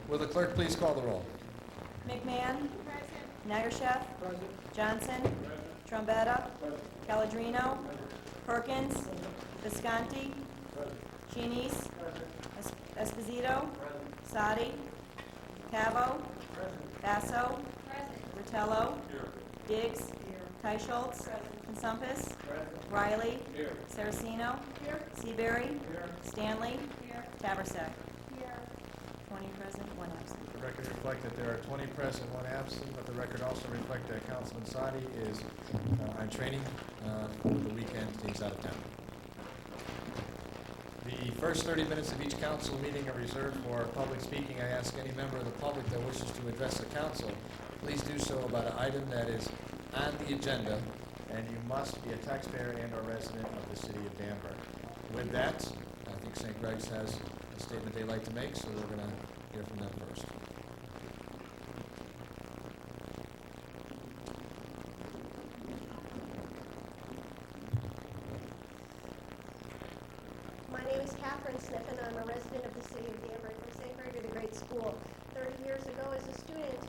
Will the clerk please call the roll? McMahon. Nagershev. Johnson. Trombetta. Caladrino. Perkins. Visconti. Chinese. Esposito. Sadi. Cavo. Basso. Ritello. Diggs. Teicholz. Consumpus. Riley. Saraceno. Seabury. Stanley. Taversack. 20 present, 1 absent. The record reflect that there are 20 present, 1 absent, but the record also reflect that Councilman Sadi is on training for the weekend. He's out of town. The first 30 minutes of each council meeting are reserved for public speaking. I ask any member of the public that wishes to address the council, please do so about an item that is on the agenda, and you must be a taxpayer and or resident of the city of Danbury. With that, I think St. Greg's has a statement they'd like to make, so we're going to hear from them first. My name is Catherine Sniffen. I'm a resident of the city of Danbury from St. Gregory the Great School. 30 years ago as a student,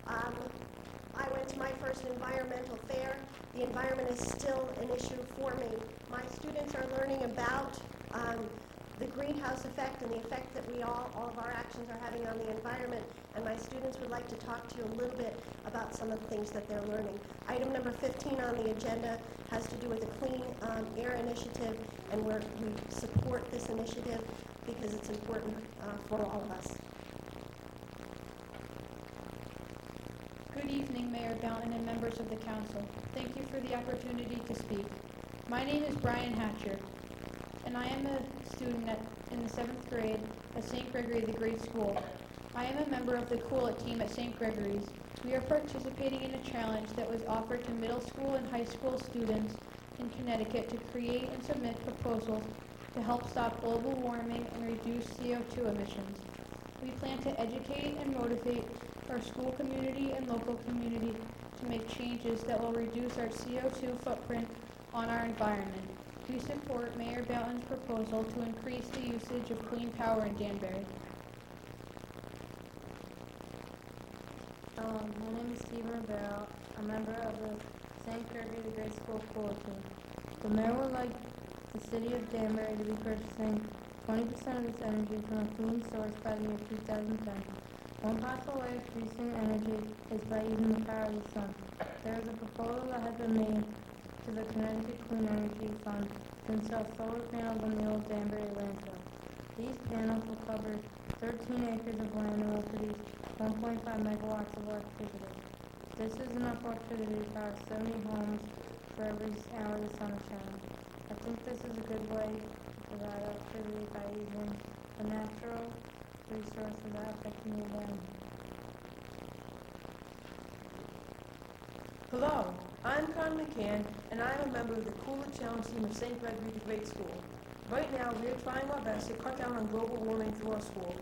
I went to my first environmental fair. The environment is still an issue for me. My students are learning about the greenhouse effect and the effect that all of our actions are having on the environment, and my students would like to talk to you a little bit about some of the things that they're learning. Item number 15 on the agenda has to do with the Clean Air Initiative, and we support this initiative because it's important for all of us. Good evening, Mayor Bounton and members of the council. Thank you for the opportunity to speak. My name is Brian Hatcher, and I am a student in the 7th grade at St. Gregory the Great School. I am a member of the Cool It team at St. Gregory's. We are participating in a challenge that was offered to middle school and high school students in Connecticut to create and submit proposals to help stop global warming and reduce CO2 emissions. We plan to educate and motivate our school community and local community to make changes that will reduce our CO2 footprint on our environment. We support Mayor Bounton's proposal to increase the usage of clean power in Danbury. My name is Stephen Rivera, a member of the St. Gregory the Great School Cool team. The mayor would like the city of Danbury to be purchasing 20% of its energy from a clean source by the year 2010. One possible way of producing energy is by using the power of the sun. There is a proposal that has been made to the Connecticut Clean Energy Fund to install solar panels on the old Danbury landfill. These panels will cover 13 acres of land and will produce 1.5 megawatts of electricity. This is enough electricity to power 70 homes for every hour the sun is shining. I think this is a good way to provide electricity by using the natural resources without affecting the environment. Hello, I'm Con McCann, and I'm a member of the Cooler Challenge team of St. Gregory the Great School. Right now, we are trying our best to cut down on global warming through our school.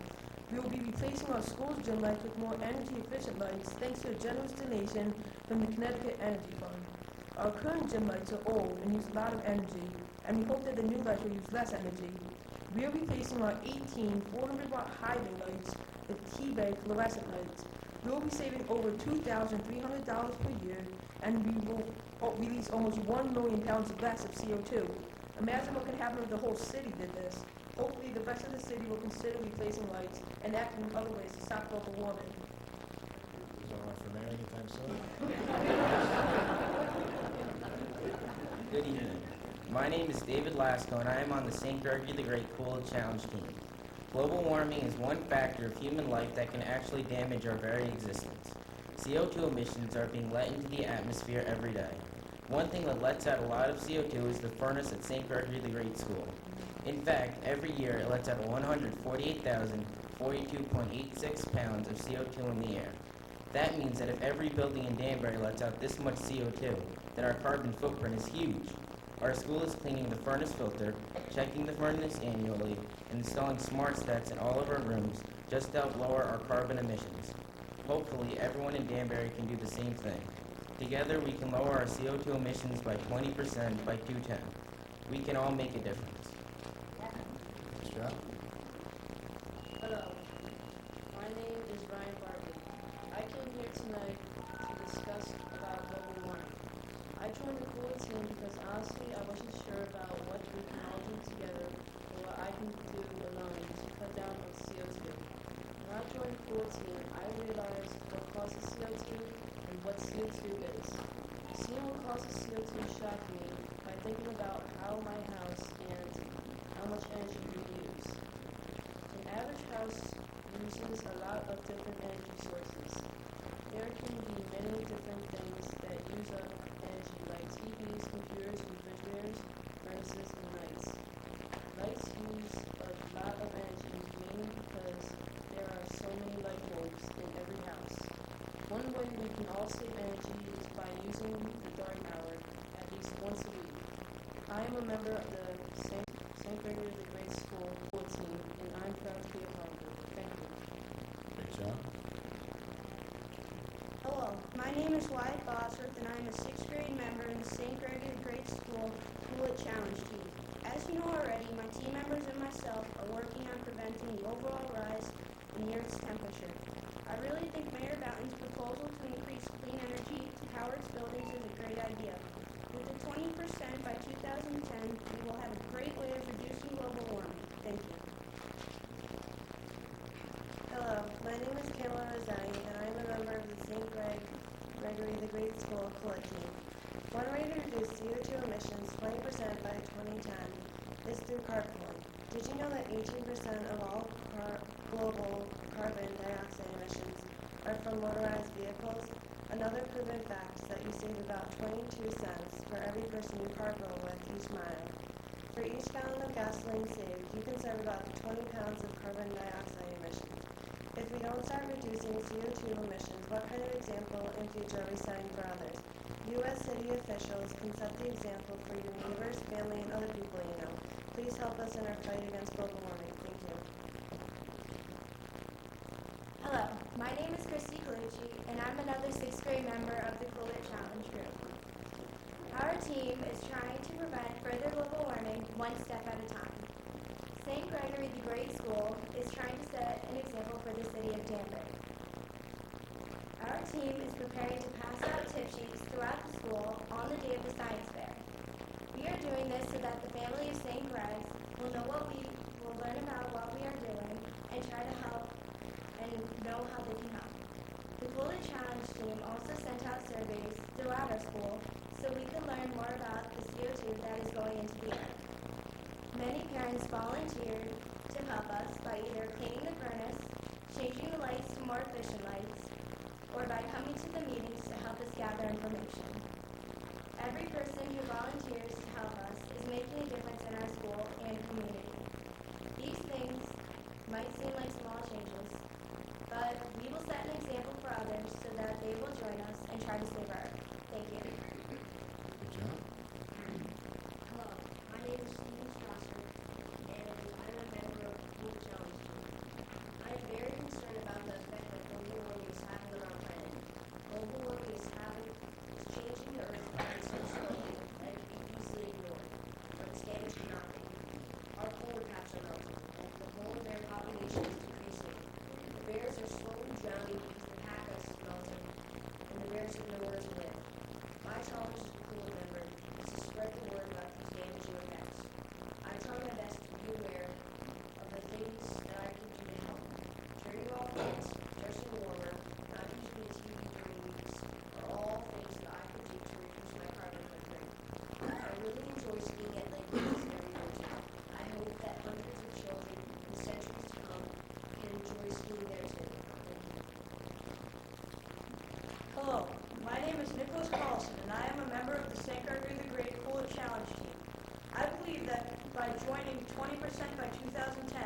We will be replacing our school's gym lights with more energy-efficient lights thanks to a generous donation from the Connecticut Energy Fund. Our current gym lights are old and use a lot of energy, and we hope that the new lights will use less energy. We are replacing our 18 400-watt high-bay lights with T-bay fluorescent lights. We will be saving over $2,300 per year, and we will release almost 1 million pounds less of CO2. Imagine what could happen if the whole city did this. Hopefully, the rest of the city will consider replacing lights and acting in other ways to stop global warming. Is that right for mayor anytime soon? Good evening. My name is David Lasco, and I am on the St. Gregory the Great Cool Challenge team. Global warming is one factor of human life that can actually damage our very existence. CO2 emissions are being let into the atmosphere every day. One thing that lets out a lot of CO2 is the furnace at St. Gregory the Great School. In fact, every year it lets out 148,042.86 pounds of CO2 in the air. That means that if every building in Danbury lets out this much CO2, then our carbon footprint is huge. Our school is cleaning the furnace filter, checking the furnace annually, and installing smart stats in all of our rooms just to help lower our carbon emissions. Hopefully, everyone in Danbury can do the same thing. Together, we can lower our CO2 emissions by 20% by 2010. We can all make a difference. Scott? Hello. My name honestly, I wasn't sure about what we can all do together or what I can do alone to cut down on CO2. When I joined the Cool Team, I realized what causes CO2 and what CO2 is. Seeing what causes CO2 shocked me by thinking about how my house and how much energy we use. An average house uses a lot of different energy sources. There can be many different things that use up energy like TVs, computers, refrigerators, furnaces, and lights. Lights use a lot of energy mainly because there are so many light bulbs in every house. One way we can all save energy is by using the dark hour at least once a week. I am a member of the St. Gregory the Great School team, and I'm proud to be a part of it. Thank you. Great job. Hello, my name is Wyatt Bosworth, and I am a 6th grade member in the St. Gregory Grade School Cool It Challenge team. As you know already, my team members and myself are working on preventing the overall rise in the Earth's temperature. I really think Mayor Boughton's proposal to increase clean energy to power its buildings is a great idea. With the 20% by 2010, we will have a great way of reducing global warming. Thank you. Hello, my name is Cameron Rosani, and I am a member of the St. Gregory the Great School Cool It team. One way to reduce CO2 emissions 20% by 2010 is through carpooling. Did you know that 18% of all global carbon dioxide emissions are from motorized vehicles? Another proven fact is that you save about 22 cents for every person you carpool with each mile. For each gallon of gasoline saved, you can save about 20 pounds of carbon dioxide emissions. If we don't start reducing CO2 emissions, what kind of example in future are we setting for others? You as city officials can set the example for your neighbors, family, and other people you know. Please help us in our fight against global warming. Thank you. Hello, my name is Christy Colucci, and I'm another 6th grade member of the Cool It Challenge group. Our team is trying to prevent further global warming one step at a time. St. Gregory the Great School is trying to set an example for the city of Danbury. Our team is preparing to pass out tip sheets throughout the school on the day of the science fair. We are doing this so that the family of St. Greg's will learn about what we are doing and try to help and know how they can help. The Cool It Challenge team also sent out surveys throughout our school so we could learn more about the CO2 that is going into the air. Many parents volunteered to help us by either cleaning the furnace, changing the lights to more efficient lights, or by coming to the meetings to help us gather information. Every person who volunteers to help us is making a difference in our school and community. These things might seem like small changes, but we will set an example for others so that they will join us and try to save our Earth. Thank you. Good job. Hello, my name is Steven Strasser, and I'm a member of the Cool Challenge team. I am very concerned about the effect that global warming is having on our planet. Global warming is changing the Earth so slowly that it can easily ignored, but its damage cannot be. Our polar caps are melting, and the polar bear population is decreasing. The bears are slowly drowning because the pack ice is melting, and the bears have nowhere to live. My challenge as a Cool member is to spread the word about these damaging effects. I try my best to be aware of the things that I can do to help. Turning off lights, dressing warmer, not using the TV during weeks are all things that I can do to reduce my carbon footprint. I really enjoy skiing at Lake Louise every winter. I hope that hundreds of children in centuries to come can enjoy skiing there too. Thank you. Hello, my name is Nicholas Carlson, and I am a member of the St. Gregory the Great Cool It Challenge team. I believe that by joining 20% by 2010,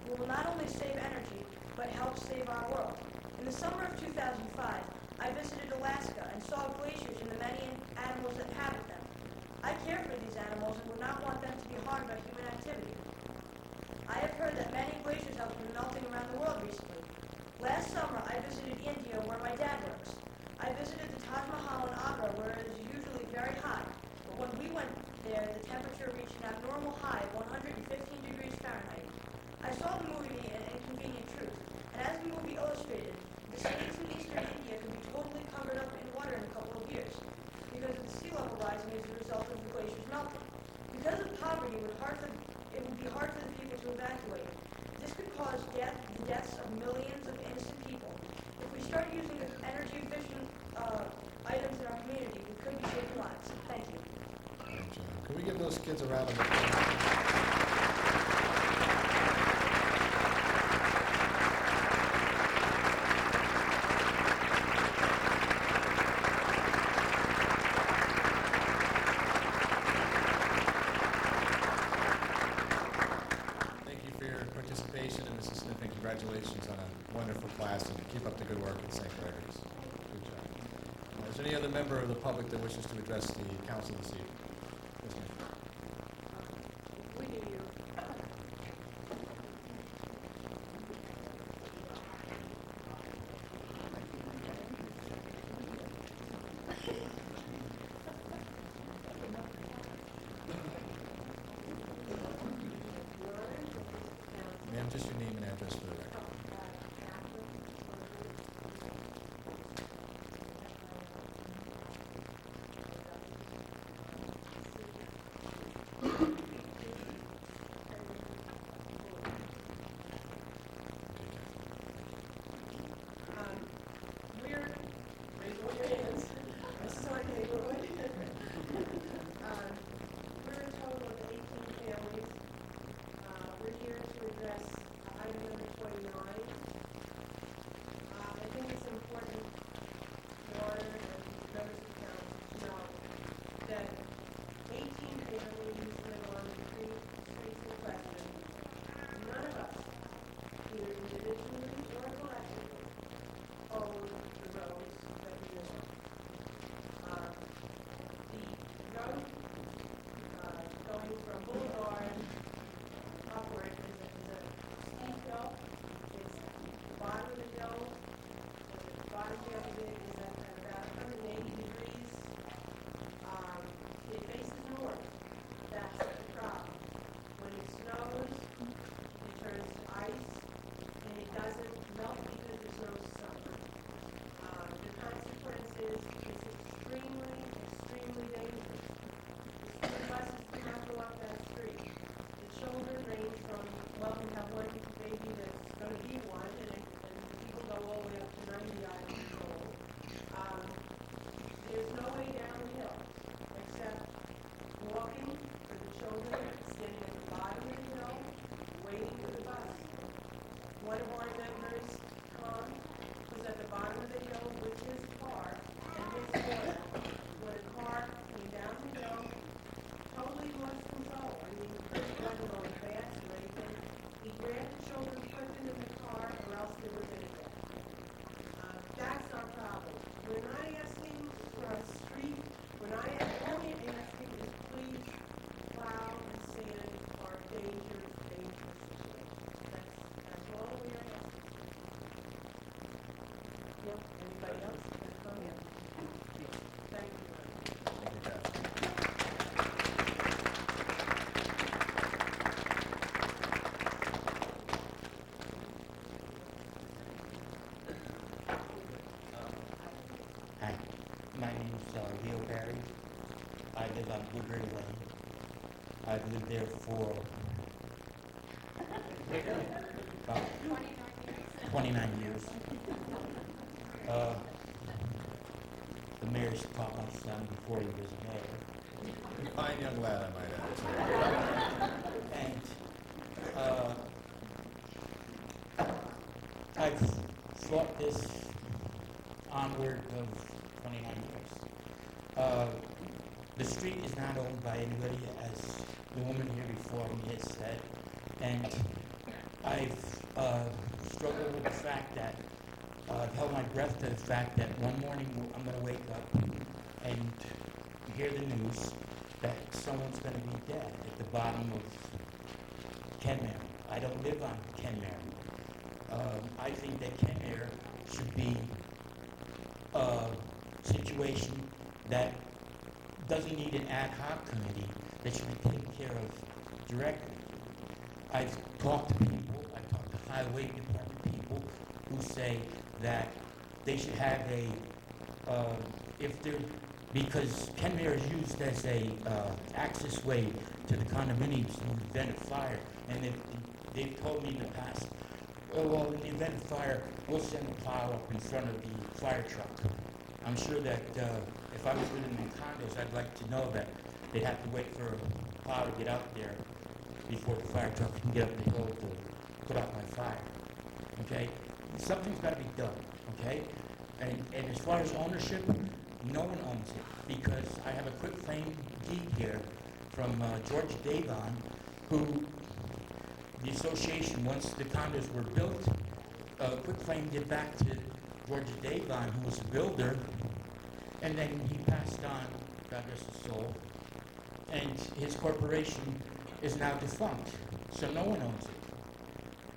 we will not only save energy, but help save our world. In the summer of 2005, I visited Alaska and saw glaciers and the many animals that inhabit them. I care for these animals and would not want them to be harmed by human activity. I have heard that many glaciers have been melting around the world recently. Last summer, I visited India, where my dad works. I visited the Taj Mahal in Agra, where it is usually very hot. But when we went there, the temperature reached an abnormal high of 115 degrees Fahrenheit. I saw the movie An Inconvenient Truth, and as the movie illustrated, the cities in eastern India could be totally covered up in water in a couple of years because of the sea level rising as a result of the glaciers melting. round of applause. Thank you for your participation, and Mrs. Smith, and congratulations on a wonderful class, and keep up the good work at St. Gregory's. Good job. Is there any other member of the public that wishes to address the council this evening? Yes, ma'am. We hear you. Ma'am, just your name and address for the record. We're, raise all your hands, this is our neighborhood. We're a total of 18 families. We're here to address item number 29. I think it's important for and members of council to know that 18 families live on the streets in question. None of us, either individually or collectively, own the roads that we live on. The road going from Boulevard upward is a steep hill. It's the bottom of the hill, and the bottom half of it is at about 180 degrees. It faces north. That's the problem. When it snows, it turns to ice, and it doesn't melt because there's no summer. The consequences is extremely, extremely dangerous. The school buses do not go up that street. The children range from, well, we have one baby that's going to be one, and people go all the way up to 90 years old. There's no way down the hill except walking for the children, standing at the bottom of the hill, waiting for the bus. One of our members, Tom, was at the bottom of the hill with his car and his water. When a car came down the hill, totally lost control. I mean, the person wasn't going fast or anything. He grabbed the children, put them in the car, or else they were going to get. That's our problem. We're not asking for a street. We're not only asking is please plow and sand our dangerous, dangerous streets. That's all we are asking. Yep. Anybody else? Come here. Thank you. Thank you, Jeff. Hi, my name's Leo Barry. I live on Woodbury Lane. I've lived there for about 29 years. The mayor's taught my son before he was mayor. Fine young lad, I might add. And I've thought this onward of 29 years. The street is not owned by anybody, as the woman here before me has said, and I've struggled with the fact that I've held my breath to the fact that one morning I'm going to wake up and hear the news that someone's going to be dead at the bottom of Kenmare. I don't live on Kenmare. I think that Kenmare should be a situation that doesn't need an ad hoc committee, that should be taken care of directly. I've talked to people, I've talked to highway department people who say that they should have a, because Kenmare is used as a access way to the condominiums in the event of fire, and they've told me in the past, oh, well, in the event of fire, we'll send a plow up in front of the fire truck. I'm sure that if I was living in condos, I'd like to know that they'd have to wait for a plow to get out there before the fire truck can get up the hill to put out my fire. Okay? Something's got to be done. Okay? And as far as ownership, no one owns it because I have a quitclaim deed here from George Davon, who the association, once the condos were built, quitclaimed it back to George Davon, who was a builder, and then he passed on, God rest his soul, and his corporation is now defunct, so no one owns it.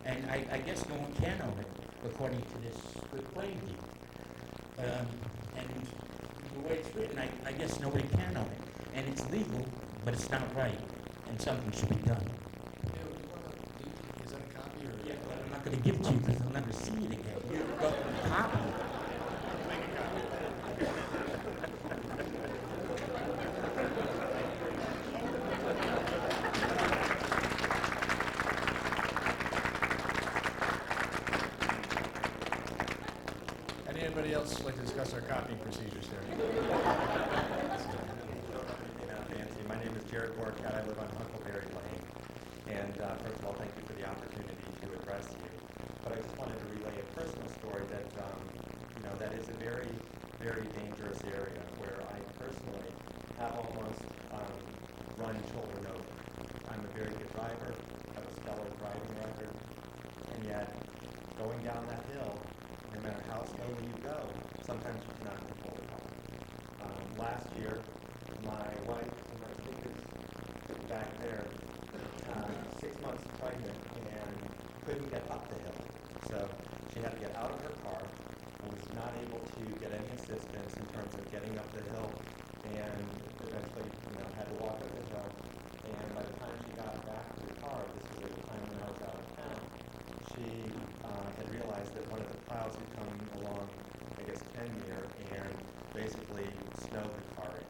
And I guess no one can own it, according to this quitclaim deed. And the way it's written, I guess nobody can own it. And it's legal, but it's not right, and something should be done. Is that a copy or? Yeah, but I'm not going to give it to you because I'll never see it again. You've got a copy. Anybody else like to discuss our copying procedures here? Nancy, my name is Jared Borcat. I live on Huckleberry Lane. And first of all, thank you for the opportunity to address you. But I just wanted to relay a personal story that, that is a very, very dangerous area where I personally have almost run children over. I'm a very good driver, have a stellar driving record, and yet going down that hill, no matter how slowly you go, sometimes you cannot control the car. Last year, my wife, whom I think is back there, 6 months pregnant and couldn't get up the hill. So she had to get out of her car and was not able to get any assistance in terms of getting up the hill and eventually, had to walk up the hill. And by the time she got back to the car, this was at the time when I was out of town, she had realized that one of the plows had come along, I guess, 10 year and basically snowed the car in.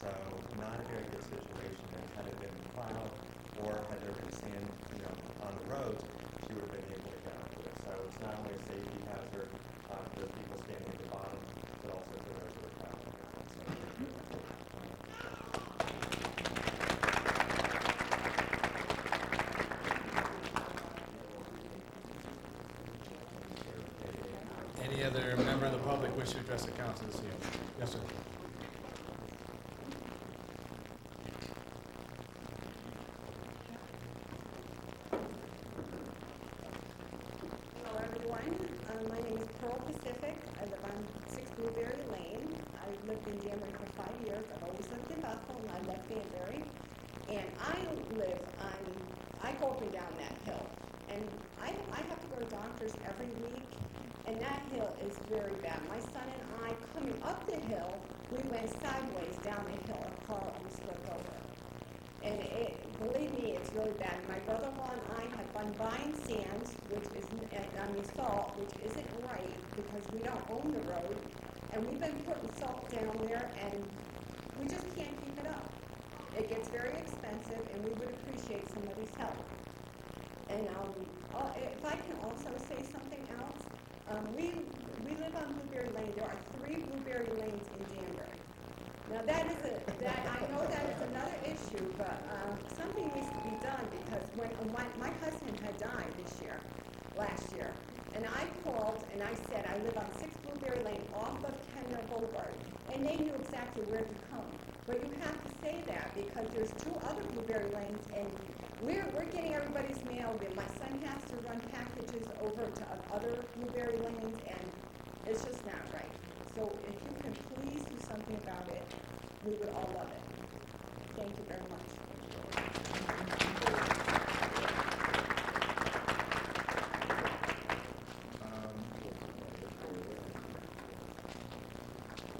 So not a very good situation. And had it been plowed or had there been sand, on the roads, she would have been able to get up there. So it's not only a safety hazard for the people standing at the bottom, but also for those who are traveling. Any other member of the public wish to address the council this evening? Yes, sir. Hello, everyone. My name is Pearl Pacific. I live on 6 Blueberry Lane. I've lived in Danbury for 5 years. I've always lived in Bethel, and I love Danbury. And I go up and down that hill. And I have to go to doctors every week, and that hill is very bad. My son and I, coming up the hill, we went sideways down the hill. A car almost flipped over. And believe me, it's really bad. My brother-in-law and I have been buying sand, salt, which isn't right because we don't own the road. And we've been putting salt down there, and we just can't keep it up. It gets very expensive, and we would appreciate somebody's help. And if I can also say something else, we live on Blueberry Lane. There are 3 Blueberry Lanes in Danbury. Now I know that is another issue, but something needs to be done because when my husband had died last year, and I called and I said I live on 6 Blueberry Lane off of Kenner Boulevard, and they knew exactly where to come. But you have to say that because there's 2 other Blueberry Lanes, and we're getting everybody's mail. My son has to run packages over to other Blueberry Lanes, and it's just not right. So if you can please do something about it, we would all love it. Thank you very much.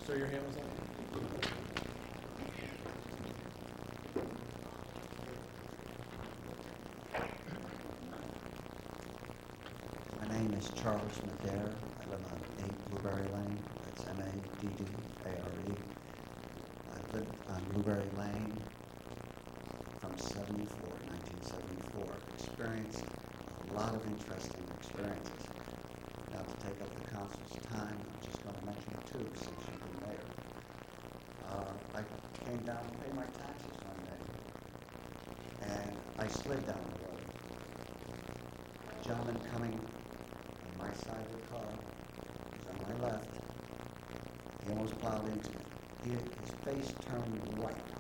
Sir, your hand was up? My name is Charles Madare. I live on 8 Blueberry Lane. That's Maddare. I lived on Blueberry Lane from 1974. Experienced a lot of interesting experiences. Now to take up the council's time, I'm just going to mention 2 since you've been mayor. I came down to pay my taxes slid down the road. A gentleman coming on my side of the car was on my left. He almost plowed into me. His face turned white.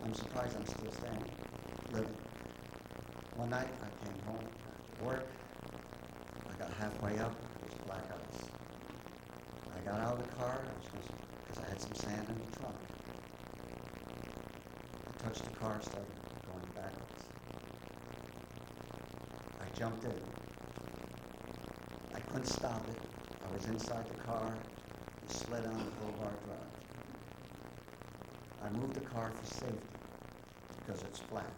I'm surprised I'm still standing, living. One night I came home from work. I got halfway up, it was black ice. I got out of the car because I had some sand in the trunk. I touched the car, started going backwards. I jumped in. I couldn't stop it. I was inside the car and slid on the Boulevard Drive. I moved the car for safety because it's flat.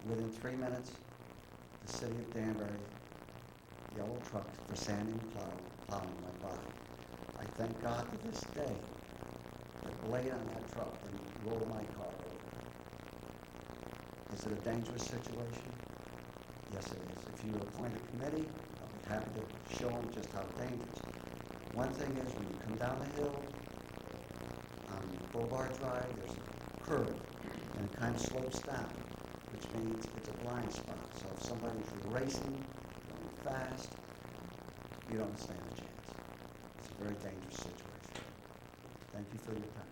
Within 3 minutes, the city of Danbury yellow truck for sanding and plowing went by. I thank God to this day the blade on that truck didn't roll my car over. Is it a dangerous situation? Yes, it is. If you appoint a committee, I'll be happy to show them just how dangerous. One thing is when you come down the hill on Boulevard Drive, there's a curve, and it kind of slopes down, which means it's a blind spot. So if somebody's racing, going fast, you don't stand a chance. It's a very dangerous situation. Thank you for your time.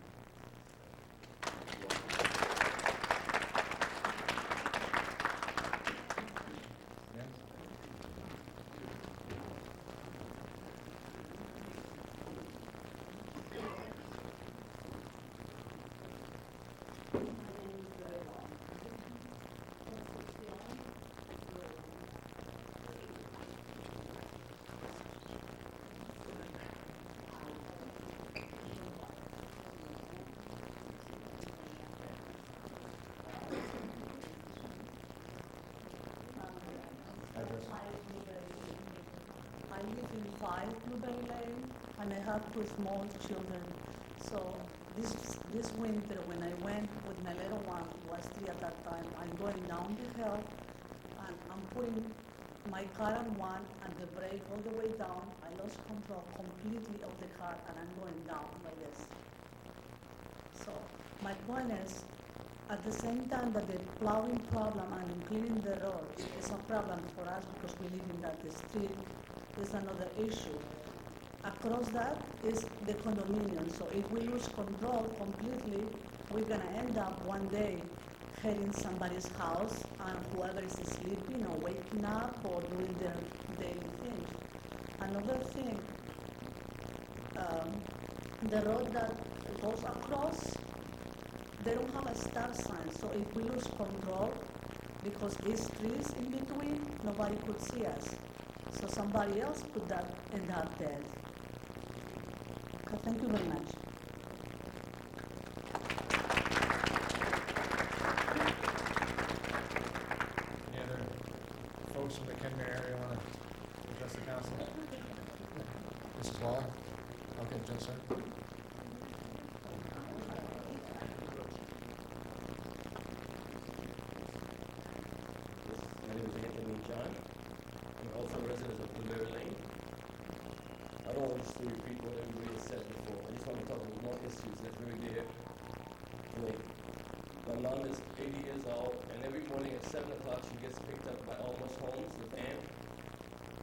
I live in 5 Blueberry Lane, and I have 2 small children. So this winter, when I went with my little one, who was 3 at that time, I'm going down the hill, and I'm putting my car on one, and the brake all the way down. I lost control completely of the car, and I'm going down like this. So my point is, at the same time that the plowing problem and cleaning the roads is a problem for us because we live in that street, is another issue. Across that is the condominium. So if we lose control completely, we're gonna end up one day hitting somebody's house and whoever is sleeping or waking up or doing their daily thing. Another thing, the road that goes across, they don't have a stop sign, so if we lose control, because these trees in between, nobody could see us. So somebody else could end up dead. Okay, thank you very much. Any other folks from the Kenmare area want to address the council? Mrs. Wall? Okay, Joe, sir. My name is Anthony John. I'm also a resident of Blueberry Lane. I don't want to repeat what everybody has said before. I just want to talk about one issue that's very dear to me. My mom is 80 years old, and every morning at 7 o'clock she gets picked up by Almost Homes, the van.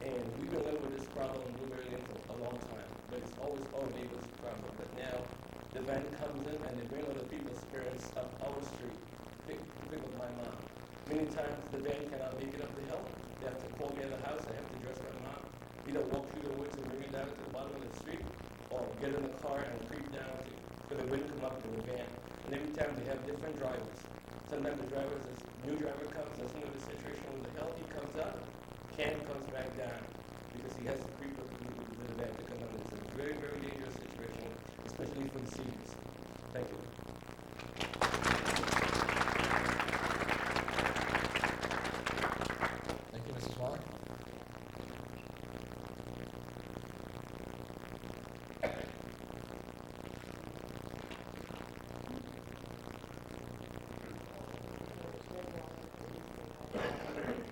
And we've been living with this problem in Blueberry Lane for a long time, but it's always our neighbor's problem. But now the van comes in and they bring other people's parents up our street to pick up my mom. Many times the van cannot make it up the hill. They have to call me at the house. I have to dress my mom, either walk through the woods and bring her down to the bottom of the street, or get in the car and creep down so they wouldn't come up to the van. And every time they have different drivers. Sometimes the new driver comes, as soon as the situation with the hill, he comes up, comes back down, because he has to creep up to the van to come up. It's a very, very dangerous situation, especially for the seniors. Thank you. Thank you, Mrs. Wall.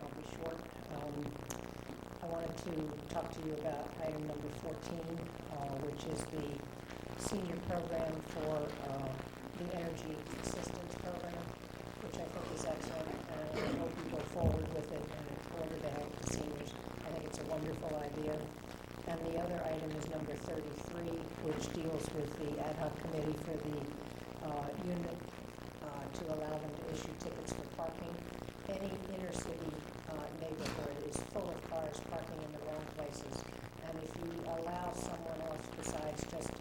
I'll be short. I wanted to talk to you about item number 14, which is the senior program for the energy assistance program, which I think is excellent, and I hope you go forward with it in order to help the seniors. I think it's a wonderful idea. And the other item is number 33, which deals with the ad hoc committee for the unit to allow them to issue tickets for parking. Any inner city neighborhood is full of cars parking in the wrong places. And if you allow someone else besides just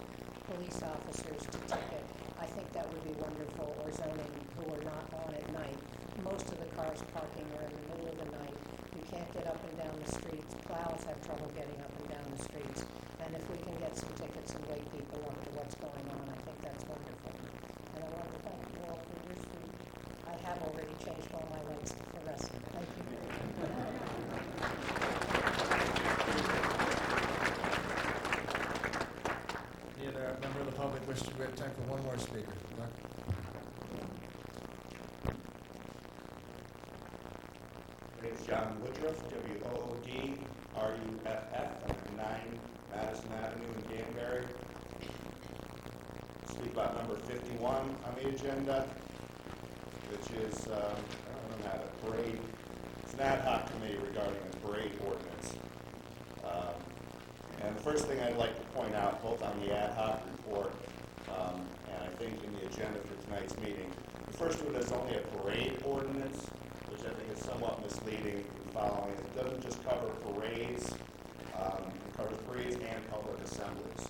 police officers to ticket, I think that would be wonderful, or zoning who are not on at night. Most of the cars parking are in the middle of the night. You can't get up and down the streets. Plows have trouble getting up and down the streets. And if we can get some tickets and wake people up to what's going on, I think that's wonderful. And I want to thank you all for your speech. I have already changed all my links to the rest. Thank you. Any other member of the public wish to, we have time for one more speaker. Mark? My name is John Woodruff, WOODRUFF, I'm at 9 Madison Avenue in Danbury. Speak about number 51 on the agenda, which is, a parade. It's an ad hoc committee regarding a parade ordinance. And the first thing I'd like to point out, both on the ad hoc report and I think in the agenda for tonight's meeting, the first one is only a parade ordinance, which I think is somewhat misleading following. It doesn't just cover parades, it covers parades and public assemblies.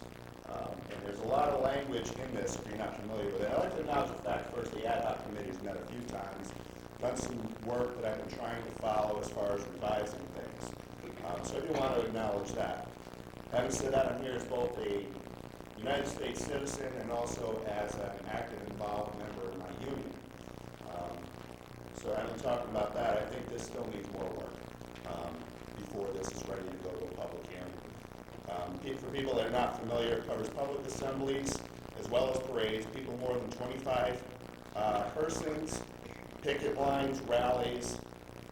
And there's a lot of language in this if you're not familiar with it. I'd like to acknowledge the fact first the ad hoc committee's met a few times, done some work that I've been trying to follow as far as revising things. So I do want to acknowledge that. Having said that, I'm here as both a United States citizen and also as an active, involved member of my union. So having talked about that, I think this still needs more work before this is ready to go to a public hearing. For people that are not familiar, it covers public assemblies as well as parades, people more than 25 persons, picket lines, rallies,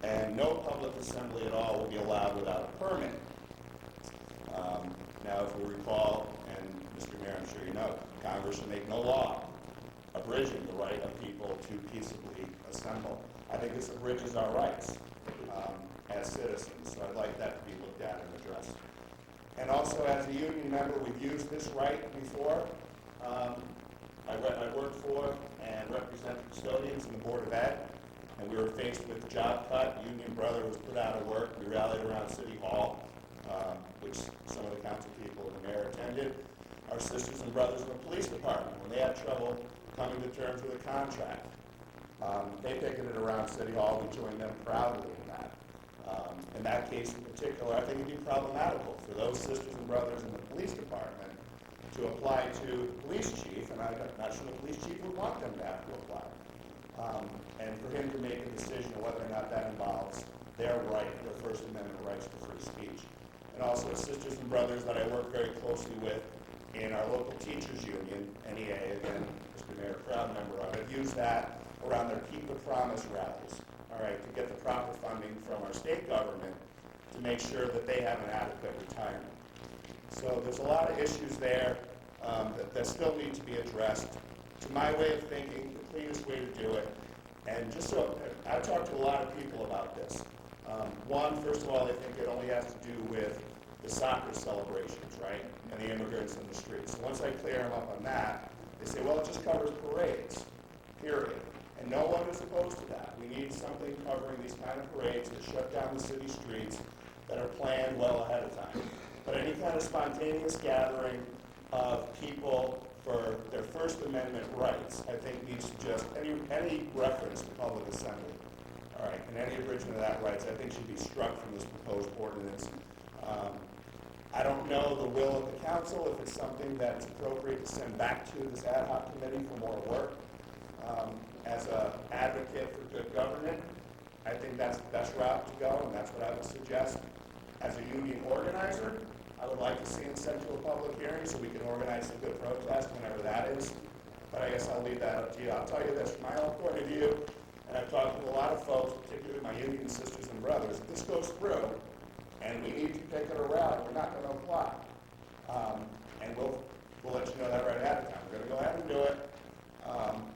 and no public assembly at all will be allowed without a permit. Now, if we recall, and Mr. Mayor, I'm sure you know, Congress should make no law abridging the right of people to peaceably assemble. I think this abridges our rights as citizens, so I'd like that to be looked at and addressed. And also, as a union member, we've used this right before. I worked for and represent custodians in the Board of Ed, and we were faced with a job cut. Union brother was put out of work. We rallied around City Hall, which some of the council people and the mayor attended. Our sisters and brothers in the police department, when they had trouble coming to terms with a contract, they picketed around City Hall. We joined them proudly in that. In that case in particular, I think it would be problematical for those sisters and brothers in the police department to apply to the police chief, and I'm not sure the police chief would want them to have to apply. And for him to make a decision on whether or not that involves their right, their First Amendment rights to free speech. And also sisters and brothers that I work very closely with in our local teachers union, NEA, again, Mr. Mayor, proud member of it, use that around their Keep the Promise rallies, all right, to get the proper funding from our state government to make sure that they have an adequate retirement. So there's a lot of issues there that still need to be addressed. To my way of thinking, the cleanest way to do it, and just so, I've talked to a lot of people about this. One, first of all, they think it only has to do with the soccer celebrations, right, and the immigrants in the streets. So once I clear them up on that, they say, well, it just covers parades, period. And no one is opposed to that. We need something covering these kind of parades that shut down the city streets that are planned well ahead of time. But any kind of spontaneous gathering of people for their First Amendment rights, I think needs to just, any reference to public assembly, all right, and any abridgment of that rights, I think should be struck from this proposed ordinance. I don't know the will of the council, if it's something that's appropriate to send back to this ad hoc committee for more work. As an advocate for good government, I think that's the best route to go, and that's what I would suggest. As a union organizer, I would like to see it sent to a public hearing so we can organize a good protest whenever that is. But I guess I'll leave that up to you. I'll tell you this, from my own point of view, and I've talked to a lot of folks, particularly my union sisters and brothers, if this goes through, and we need to pick it around, we're not going to apply. And we'll let you know that right ahead of time. We're going to go ahead and do it.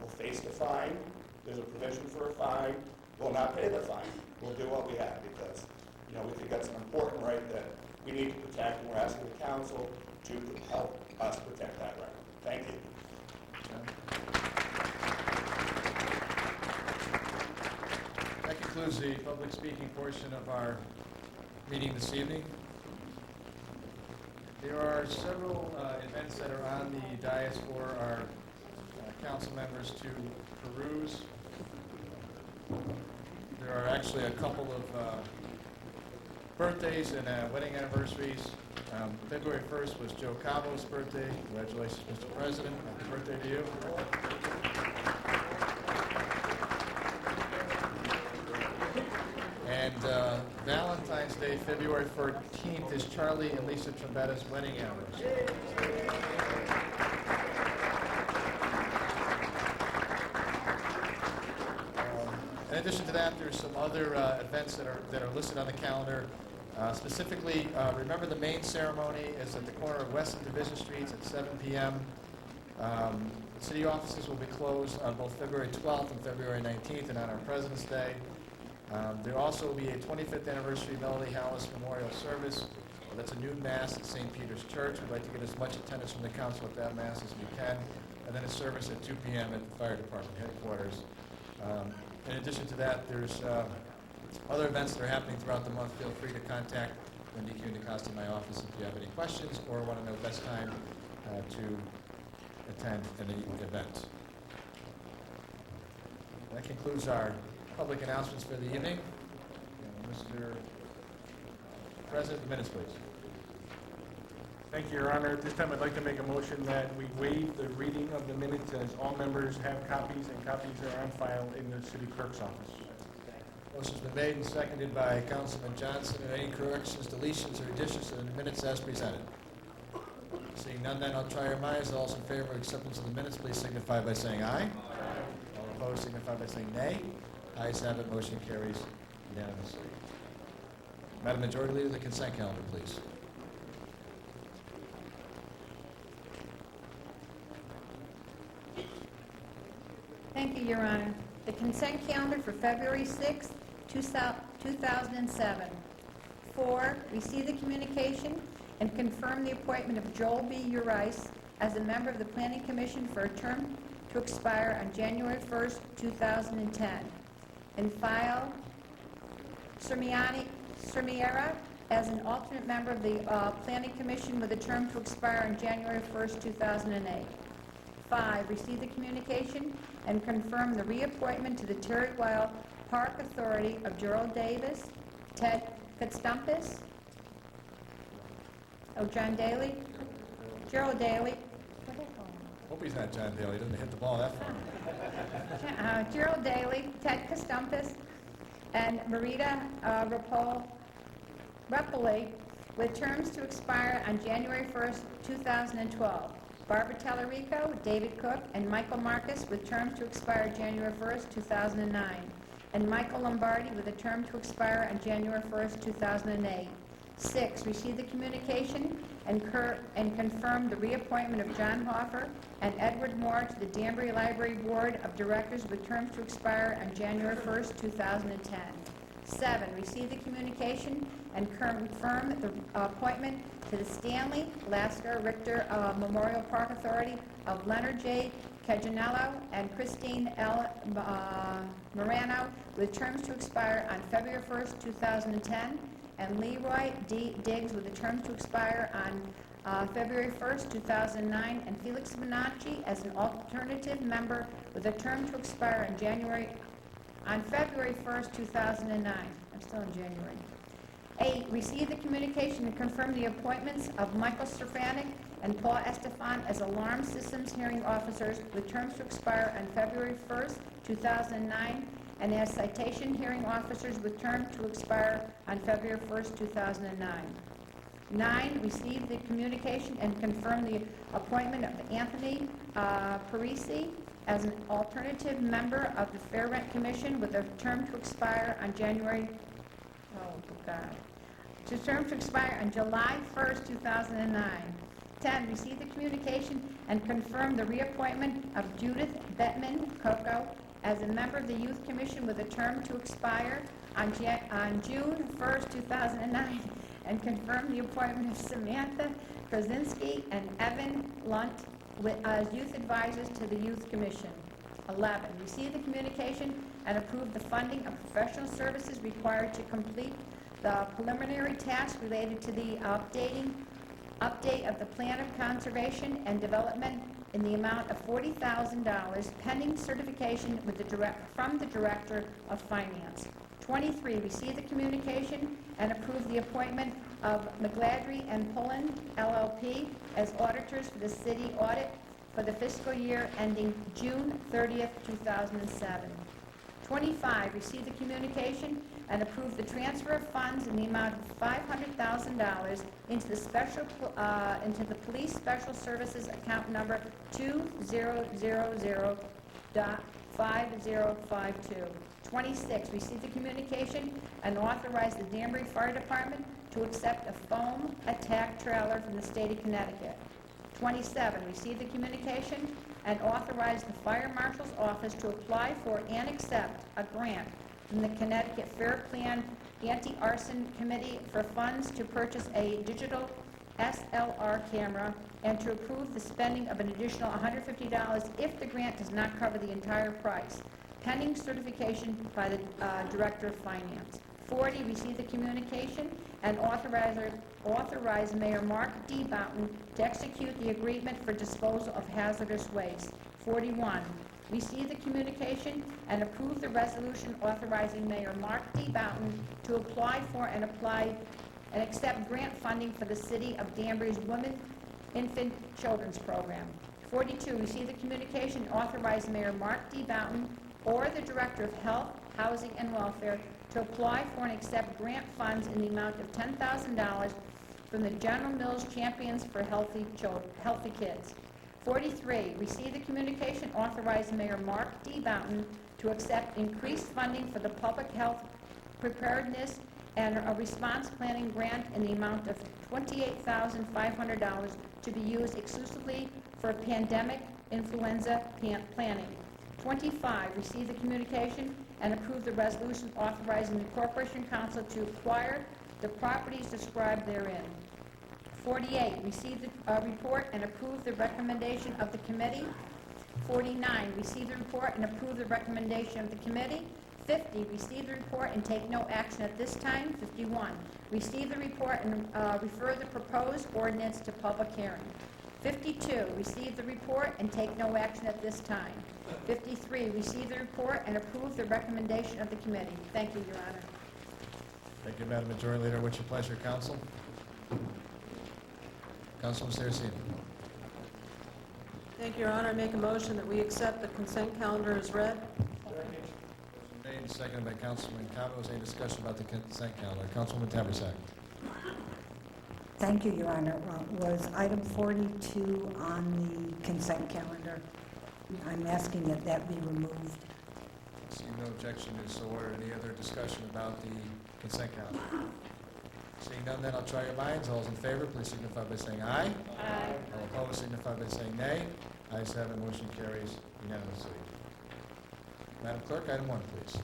We'll face the fine, there's a provision for a fine, we'll not pay the fine. We'll do what we have because, we think that's an important right that we need to protect, and we're asking the council to help us protect that right. Thank you. That concludes the public speaking portion of our meeting this evening. There are several events that are on the dais for our council members to peruse. There are actually a couple of birthdays and wedding anniversaries. February 1st was Joe Cabo's birthday. Congratulations, Mr. President. Happy birthday to you. And Valentine's Day, February 14th, is Charlie and Lisa Trombetta's wedding anniversary. In addition to that, there's some other events that are listed on the calendar. Specifically, remember the main ceremony is at the corner of West and Division Streets at 7 p.m. City offices will be closed on both February 12th and February 19th and on our President's Day. There also will be a 25th anniversary Melody Hallis Memorial Service. That's a new Mass at St. Peter's Church. We'd like to get as much attendance from the council at that Mass as we can. And then a service at 2 p.m. at the Fire Department headquarters. In addition to that, there's other events that are happening throughout the month. Feel free to contact Wendy Kuhn DeCosta in my office if you have any questions or want to know best time to attend any event. That concludes our public announcements for the evening. Mr. President, the minutes, please. Thank you, Your Honor. At this time, I'd like to make a motion that we waive the reading of the minutes as all members have copies and copies are on file in the city clerk's office. Motion's been made and seconded by Councilman Johnson. Are there any corrections, deletions, or additions to the minutes as presented? Seeing none, then I'll try your minds. All those in favor of acceptance of the minutes, please signify by saying aye. All opposed, signify by saying nay. Ayes have it. Motion carries unanimously. Madam Majority Leader, the consent calendar, please. Thank you, Your Honor. The consent calendar for February 6, 2007. 4, receive the communication and confirm the appointment of Joel B. Urice as a member of the Planning Commission for a term to expire on January 1st, 2010. And file Sermiera as an alternate member of the Planning Commission with a term to expire on January 1st, 2008. 5, receive the communication and confirm the reappointment to the Terry Weil Park Authority of Gerald Davis, Ted Kotstumpis, John Daly, Gerald Daly. Hope he's not John Daly. He doesn't hit the ball that far. Gerald Daly, Ted Kotstumpis, and Marita Repoli with terms to expire on January 1st, 2012. Barbara Tellerico, David Cook, and Michael Marcus with terms to expire January 1st, 2009. And Michael Lombardi with a term to expire on January 1st, 2008. 6, receive the communication and confirm the reappointment of John Hoffer and Edward Moore to the Danbury Library Board of Directors with terms to expire on January 1st, 2010. 7, receive the communication and confirm the appointment to the Stanley Lasker Richter Memorial Park Authority of Leonard J. Cajanello and Christine L. Morano with terms to expire on February 1st, 2010, and Leroy D. Diggs with a term to expire on February 1st, 2009, and Felix Bonacci as an alternative member with a term to expire on February 1st, 2009. I'm still in January. 8, receive the communication and confirm the appointments of Michael Stefanik and Paul Estefan as alarm systems hearing officers with terms to expire on February 1st, 2009, and as citation hearing officers with term to expire on February 1st, 2009. 9, receive the communication and confirm the appointment of Anthony Parisi as an alternative member of the Fair Rent Commission with a term to expire on July 1st, 2009. 10, receive the communication and confirm the reappointment of Judith Bettman Coco as a member of the Youth Commission with a term to expire on June 1st, 2009, and confirm the appointment of Samantha Krasinski and Evan Lunt as youth advisors to the Youth Commission. 11, receive the communication and approve the funding of professional services required to complete the preliminary tasks related to the update of the Plan of Conservation and Development in the amount of $40,000 pending certification from the Director of Finance. 23, receive the communication and approve the appointment of McGladrey and Pullen LLP as auditors for the city audit for the fiscal year ending June 30th, 2007. 25, receive the communication and approve the transfer of funds in the amount of $500,000 into the Police Special Services account number 2000.5052. 26, receive the communication and authorize the Danbury Fire Department to accept a foam attack trailer from the state of Connecticut. 27, receive the communication and authorize the Fire Marshal's Office to apply for and accept a grant from the Connecticut Fair Plan Anti-Arson Committee for funds to purchase a digital SLR camera and to approve the spending of an additional $150 if the grant does not cover the entire price, pending certification by the Director of Finance. 40, receive the communication and authorize Mayor Mark D. Boughton to execute the agreement for disposal of hazardous waste. 41, receive the communication and approve the resolution authorizing Mayor Mark D. Boughton to apply for and accept grant funding for the City of Danbury's Women, Infant, Children's Program. 42, receive the communication and authorize Mayor Mark D. Boughton or the Director of Health, Housing, and Welfare to apply for and accept grant funds in the amount of $10,000 from the General Mills Champions for Healthy Kids. 43, receive the communication authorizing Mayor Mark D. Boughton to accept increased funding for the public health preparedness and a response planning grant in the amount of $28,500 to be used exclusively for pandemic influenza planning. 25, receive the communication and approve the resolution authorizing the Corporation Council to acquire the properties described therein. 48, receive the report and approve the recommendation of the committee. 49, receive the report and approve the recommendation of the committee. 50, receive the report and take no action at this time. 51, receive the report and refer the proposed ordinance to public hearing. 52, receive the report and take no action at this time. 53, receive the report and approve the recommendation of the committee. Thank you, Your Honor. Thank you, Madam Majority Leader. What's your pleasure, Counsel? Councilman Saraceno. Thank you, Your Honor. I make a motion that we accept the consent calendar as read. Motion made and seconded by Councilman Condos. Any discussion about the consent calendar? Councilwoman Taversack. Thank you, Your Honor. Was item 42 on the consent calendar? I'm asking that that be removed. Seeing no objection is so ordered. Any other discussion about the consent calendar? Seeing none, then I'll try your minds. All those in favor, please signify by saying aye. Aye. All opposed, signify by saying nay. Ayes have it, motion carries unanimously. Madam Clerk, item 1, please.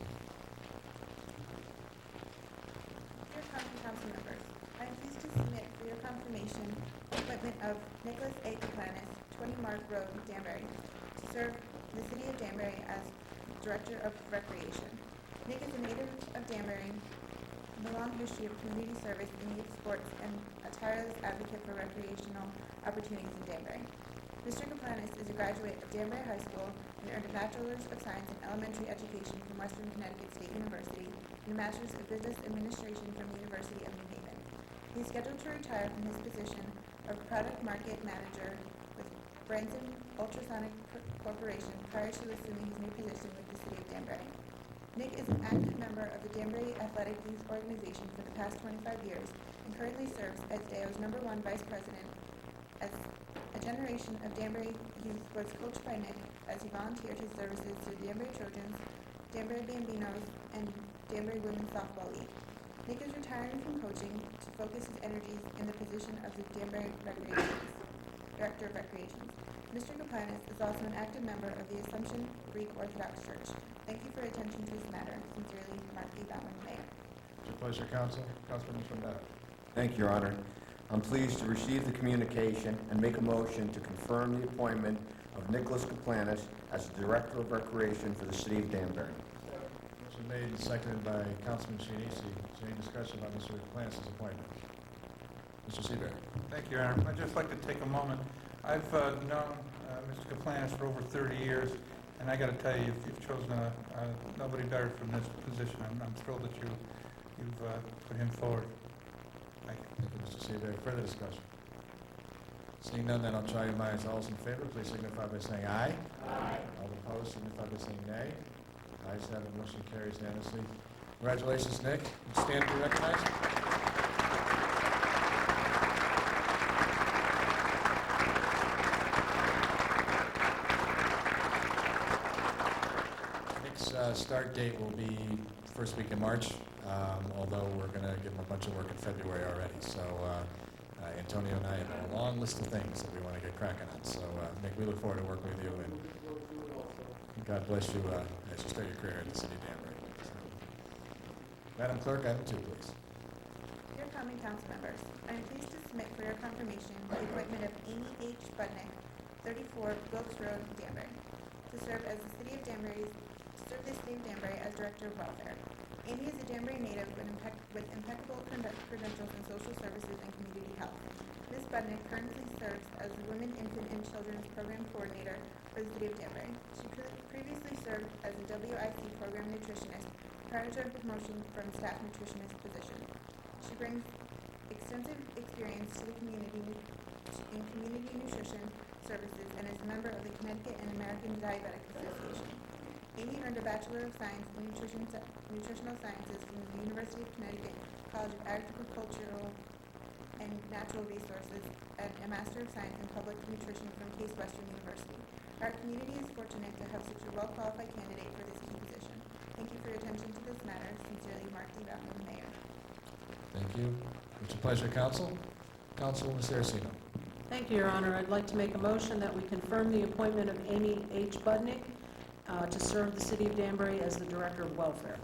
Dear Council members, I am pleased to submit for your confirmation the appointment of Nicholas A. Kaplanis, 20 Mark Road, Danbury, to serve the City of Danbury as Director of Recreation. Nick is a native of Danbury with a long history of community service in youth sports and a tireless advocate for recreational opportunities in Danbury. Mr. Kaplanis is a graduate of Danbury High School and earned a Bachelor's of Science in Elementary Education from Western Connecticut State University and a Master's of Business Administration from the University of New Haven. He is scheduled to retire from his position of Product Market Manager with Branson Ultrasonic Corporation prior to assuming his new position with the City of Danbury. Nick is an active member of the Danbury Athletic Youth Organization for the past 25 years and currently serves as DAO's #1 Vice President. As a generation of Danbury youth was coached by Nick as he volunteered his services to the Danbury Trojans, Danbury Bambinos, and Danbury Women's Softball League. Nick is retiring from coaching to focus his energies in the position of the Danbury Director of Recreations. Mr. Kaplanis is also an active member of the Assumption Greek Orthodox Church. Thank you for your attention to this matter. Sincerely, Mark D. Baumann, Mayor. It's your pleasure, Counsel. Councilman Trombetta. Thank you, Your Honor. I'm pleased to receive the communication and make a motion to confirm the appointment of Nicholas Kaplanis as the Director of Recreation for the City of Danbury. Motion made and seconded by Councilman Chinisi. Is there any discussion about Mr. Kaplanis' appointment? Mr. Seaver. Thank you, Your Honor. I'd just like to take a moment. I've known Mr. Kaplanis for over 30 years, and I got to tell you, you've chosen nobody better from this position. I'm thrilled that you've put him forward. Thank you. Thank you, Mr. Seaver. Further discussion? Seeing none, then I'll try your minds. All those in favor, please signify by saying aye. Aye. All opposed, signify by saying nay. Ayes have it, motion carries unanimously. Congratulations, Nick. Would you stand to be recognized? Nick's start date will be first week in March, although we're going to give him a bunch of work in February already. So Antonio and I have a long list of things that we want to get cracking on. So Nick, we look forward to working with you, and God bless you as you start your career in the city of Danbury. So, Madam Clerk, item 2, please. Dear common council members, I am pleased to submit for your confirmation the appointment of Amy H. Budnick, 34 Wilkes Road, Danbury, to serve the city of Danbury as Director of Welfare. Amy is a Danbury native with impeccable credentials in social services and community health. Ms. Budnick currently serves as the Women, Infant, and Children's Program Coordinator for the City of Danbury. She previously served as a WIC Program Nutritionist prior to her promotion from staff nutritionist position. She brings extensive experience to the community in community nutrition services and is a member of the Connecticut and American Diabetic Association. Amy earned a Bachelor of Science in Nutritional Sciences from the University of Connecticut College of Agricultural and Natural Resources and a Master of Science in Public Nutrition from Case Western University. Our community is fortunate to have such a well-qualified candidate for this key position. Thank you for your attention to this matter. Sincerely, Mark D. Baumann, Mayor. Thank you. It's your pleasure, Counsel. Counsel, Ms. Saraceno. Thank you, Your Honor. I'd like to make a motion that we confirm the appointment of Amy H. Budnick to serve the City of Danbury as the Director of Welfare.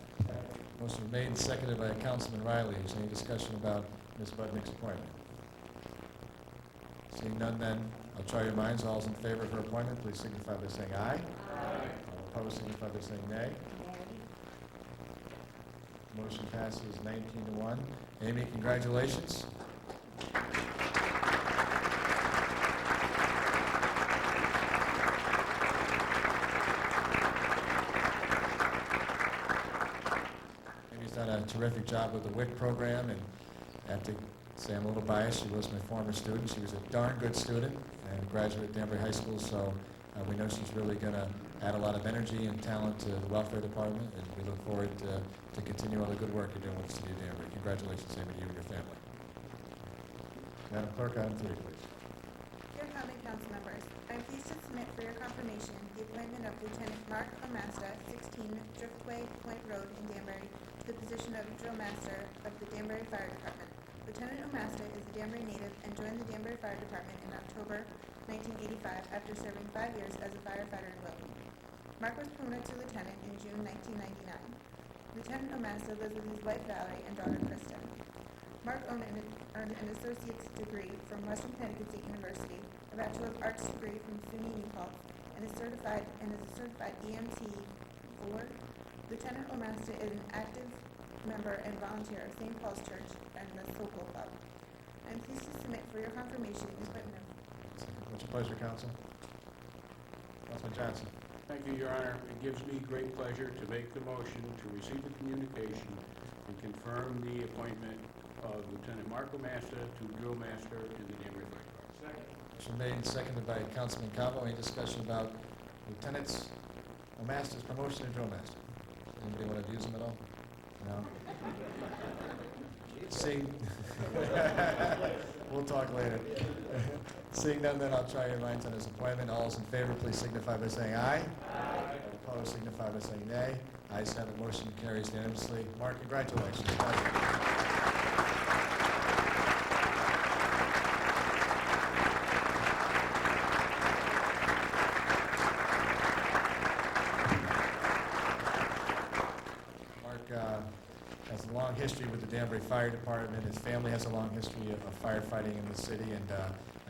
Motion made and seconded by Councilman Riley. Is there any discussion about Ms. Budnick's appointment? Seeing none, then I'll try your minds. All those in favor of her appointment, please signify by saying aye. Aye. All opposed, signify by saying nay. Motion passes 19-1. Amy, congratulations. Amy's done a terrific job with the WIC program, and I have to say I'm a little biased. She was my former student. She was a darn good student and graduate at Danbury High School, so we know she's really going to add a lot of energy and talent to the welfare department, and we look forward to continue all the good work you're doing with the City of Danbury. Congratulations, Amy, to you and your family. Madam Clerk, item 3, please. Dear common council members, I am pleased to submit for your confirmation the appointment of Lieutenant Mark Amasta, 16 Driftway Point Road in Danbury, to the position of Drill Master of the Danbury Fire Department. Lieutenant Amasta is a Danbury native and joined the Danbury Fire Department in October 1985 after serving 5 years as a firefighter in Wilton. Mark was promoted to lieutenant in June 1999. Lieutenant Amasta lives with his wife Valerie and daughter Kristen. Mark earned an associate's degree from Western Connecticut State University, a Bachelor of Arts degree from SUNY New Paltz, and is a certified EMT 4. Lieutenant Amasta is an active member and volunteer of St. Paul's Church and the Sokol Club. I am pleased to submit for your confirmation the appointment of What's your pleasure, Counsel? Councilman Johnson. Thank you, Your Honor. It gives me great pleasure to make the motion to receive the communication and confirm the appointment of Lieutenant Marco Massa to Drill Master in the Danbury Fire Department. Motion made and seconded by Councilman Cabo. Any discussion about Lieutenant Master's promotion to Drill Master? Anybody want to use him at all? No? Seeing, we'll talk later. Seeing none, then I'll try your minds on his appointment. All those in favor, please signify by saying aye. Aye. Opposed, signify by saying nay. Ayes have it, motion carries unanimously. Mark, congratulations. Danbury Fire Department. His family has a long history of firefighting in the city, and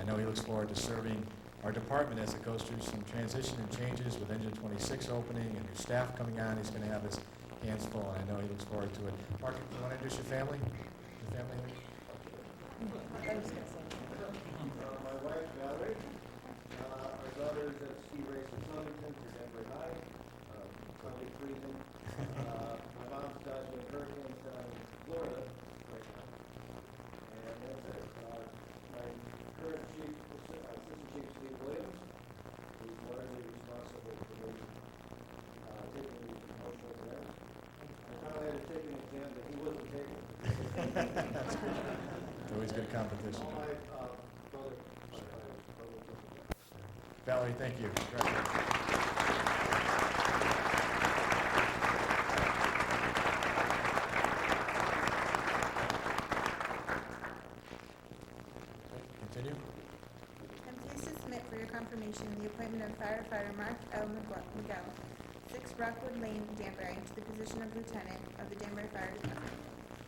I know he looks forward to serving our department as it goes through some transition and changes with Engine 26 opening and new staff coming on. He's going to have his hands full, and I know he looks forward to it. Mark, you want to introduce your family? Your family? My wife, Valerie. Our daughter is at ski race in Huntington for Danbury High. Probably freezing. My mom's dodging hurricanes down in Florida right now. And that's it. My current chief, Assistant Chief Steve Williams, who's largely responsible for me taking the promotion over there. I finally had to take an exam that he wasn't taking. That's good. It's always good competition. All my brother. Valerie, thank you. Continue. I'm pleased to submit for your confirmation the appointment of firefighter Mark L. Miguel, 6 Rockwood Lane, Danbury, to the position of lieutenant of the Danbury Fire Department.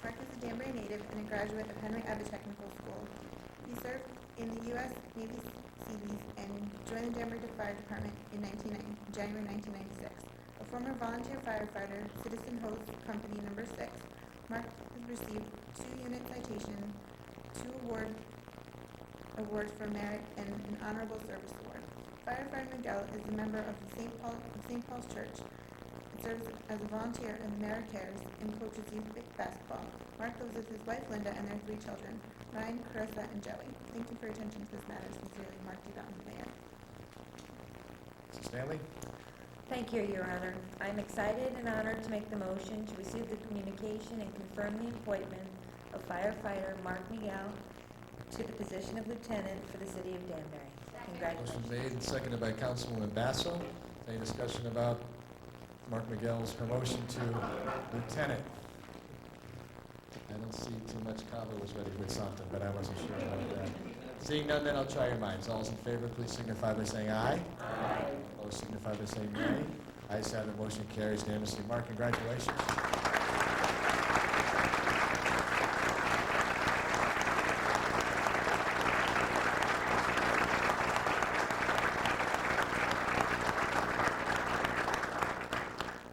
Mark is a Danbury native and a graduate of Henry Abbott Technical School. He served in the U.S. Navy Seabees and joined the Danbury Fire Department in January 1996. A former volunteer firefighter, Citizen Hose Company No. 6, Mark has received 2 unit citations, 2 awards for merit, and an honorable service award. Firefighter Miguel is a member of the St. Paul's Church and serves as a volunteer in the Mary Cares and coaches youth basketball. Mark lives with his wife Linda and their 3 children, Ryan, Carissa, and Joey. Thank you for your attention to this matter. Sincerely, Mark D. Mountain, Mayor. Mrs. Stanley? Thank you, Your Honor. I'm excited and honored to make the motion to receive the communication and confirm the appointment of firefighter Mark Miguel to the position of lieutenant for the city of Danbury. Congratulations. Motion made and seconded by Councilwoman Basso. Any discussion about Mark Miguel's promotion to lieutenant? I don't see too much. Cabo was ready with something, but I wasn't sure about that. Seeing none, then I'll try your minds. All those in favor, please signify by saying aye. Aye. Opposed, signify by saying nay. Ayes have it, motion carries unanimously. Mark, congratulations.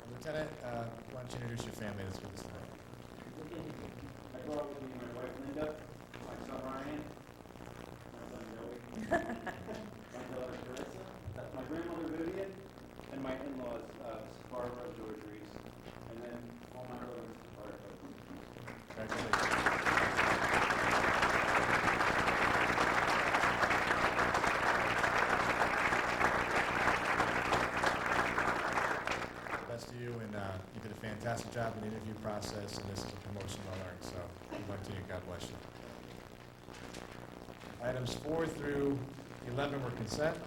Lieutenant, why don't you introduce your family that's with us tonight? I brought with me my wife Linda, my son Ryan, my son Joey, my daughter Carissa, my grandmother Vivian, and my in-laws, Barbara, George Reese, and then all my brothers are Best to you, and you did a fantastic job in the interview process, and this is a promotion well earned, so good luck to you. God bless you. Items 4 through 11 were consent.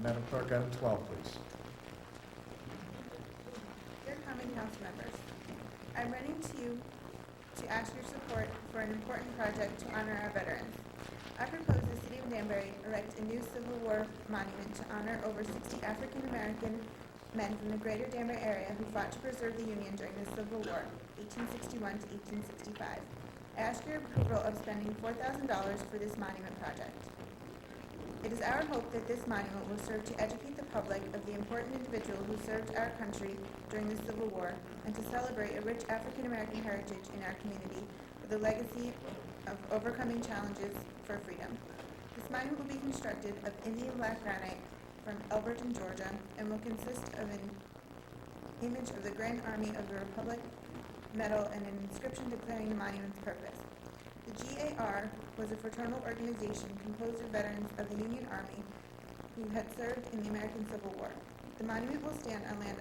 Madam Clerk, item 12, please. Dear common council members, I'm running to you to ask your support for an important project to honor our veterans. I propose the city of Danbury erect a new Civil War monument to honor over 60 African American men from the greater Danbury area who fought to preserve the Union during the Civil War, 1861 to 1865. I ask your approval of spending $4,000 for this monument project. It is our hope that this monument will serve to educate the public of the important individual who served our country during the Civil War and to celebrate a rich African American heritage in our community with a legacy of overcoming challenges for freedom. This monument will be constructed of Indian black granite from Elberton, Georgia, and will consist of an image of the Grand Army of the Republic medal and an inscription declaring the monument's purpose. The GAR was a fraternal organization composed of veterans of the Union Army who had served in the American Civil War. The monument will stand on land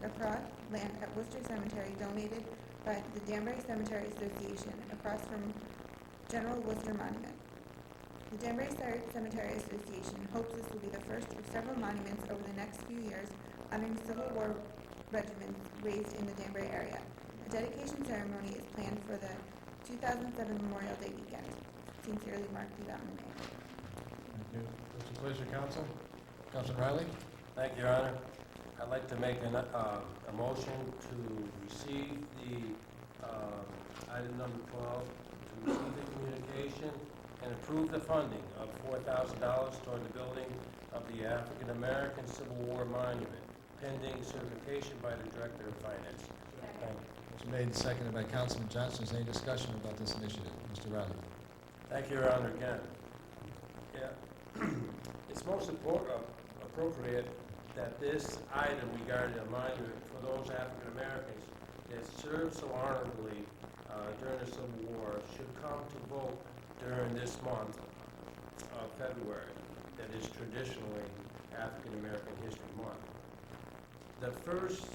at Worcester Cemetery donated by the Danbury Cemetery Association across from General Worcester Monument. The Danbury Cemetery Association hopes this will be the first of several monuments over the next few years honoring Civil War regiments raised in the Danbury area. A dedication ceremony is planned for the 2007 Memorial Day weekend. Sincerely, Mark D. Mountain, Mayor. Thank you. What's your pleasure, Council? Councilman Riley? Thank you, Your Honor. I'd like to make a motion to receive the item number 12, receive the communication and approve the funding of $4,000 toward the building of the African American Civil War Monument, pending certification by the Director of Finance. Thank you. Motion made and seconded by Councilman Johnson. Is there any discussion about this initiative? Mr. Riley. Thank you, Your Honor, again. Yeah, it's most appropriate that this item regarding a monument for those African Americans that served so honorably during the Civil War should come to vote during this month of February, that is traditionally African American History Month. The first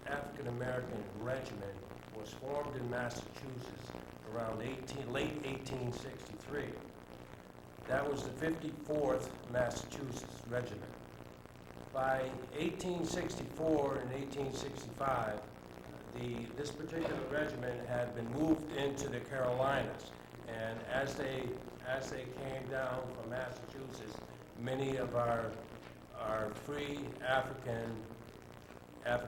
African American regiment was formed in Massachusetts around late 1863. That was the 54th Massachusetts Regiment. By 1864 and 1865, this particular regiment had been moved into the Carolinas, and as they came down from Massachusetts, many of our free African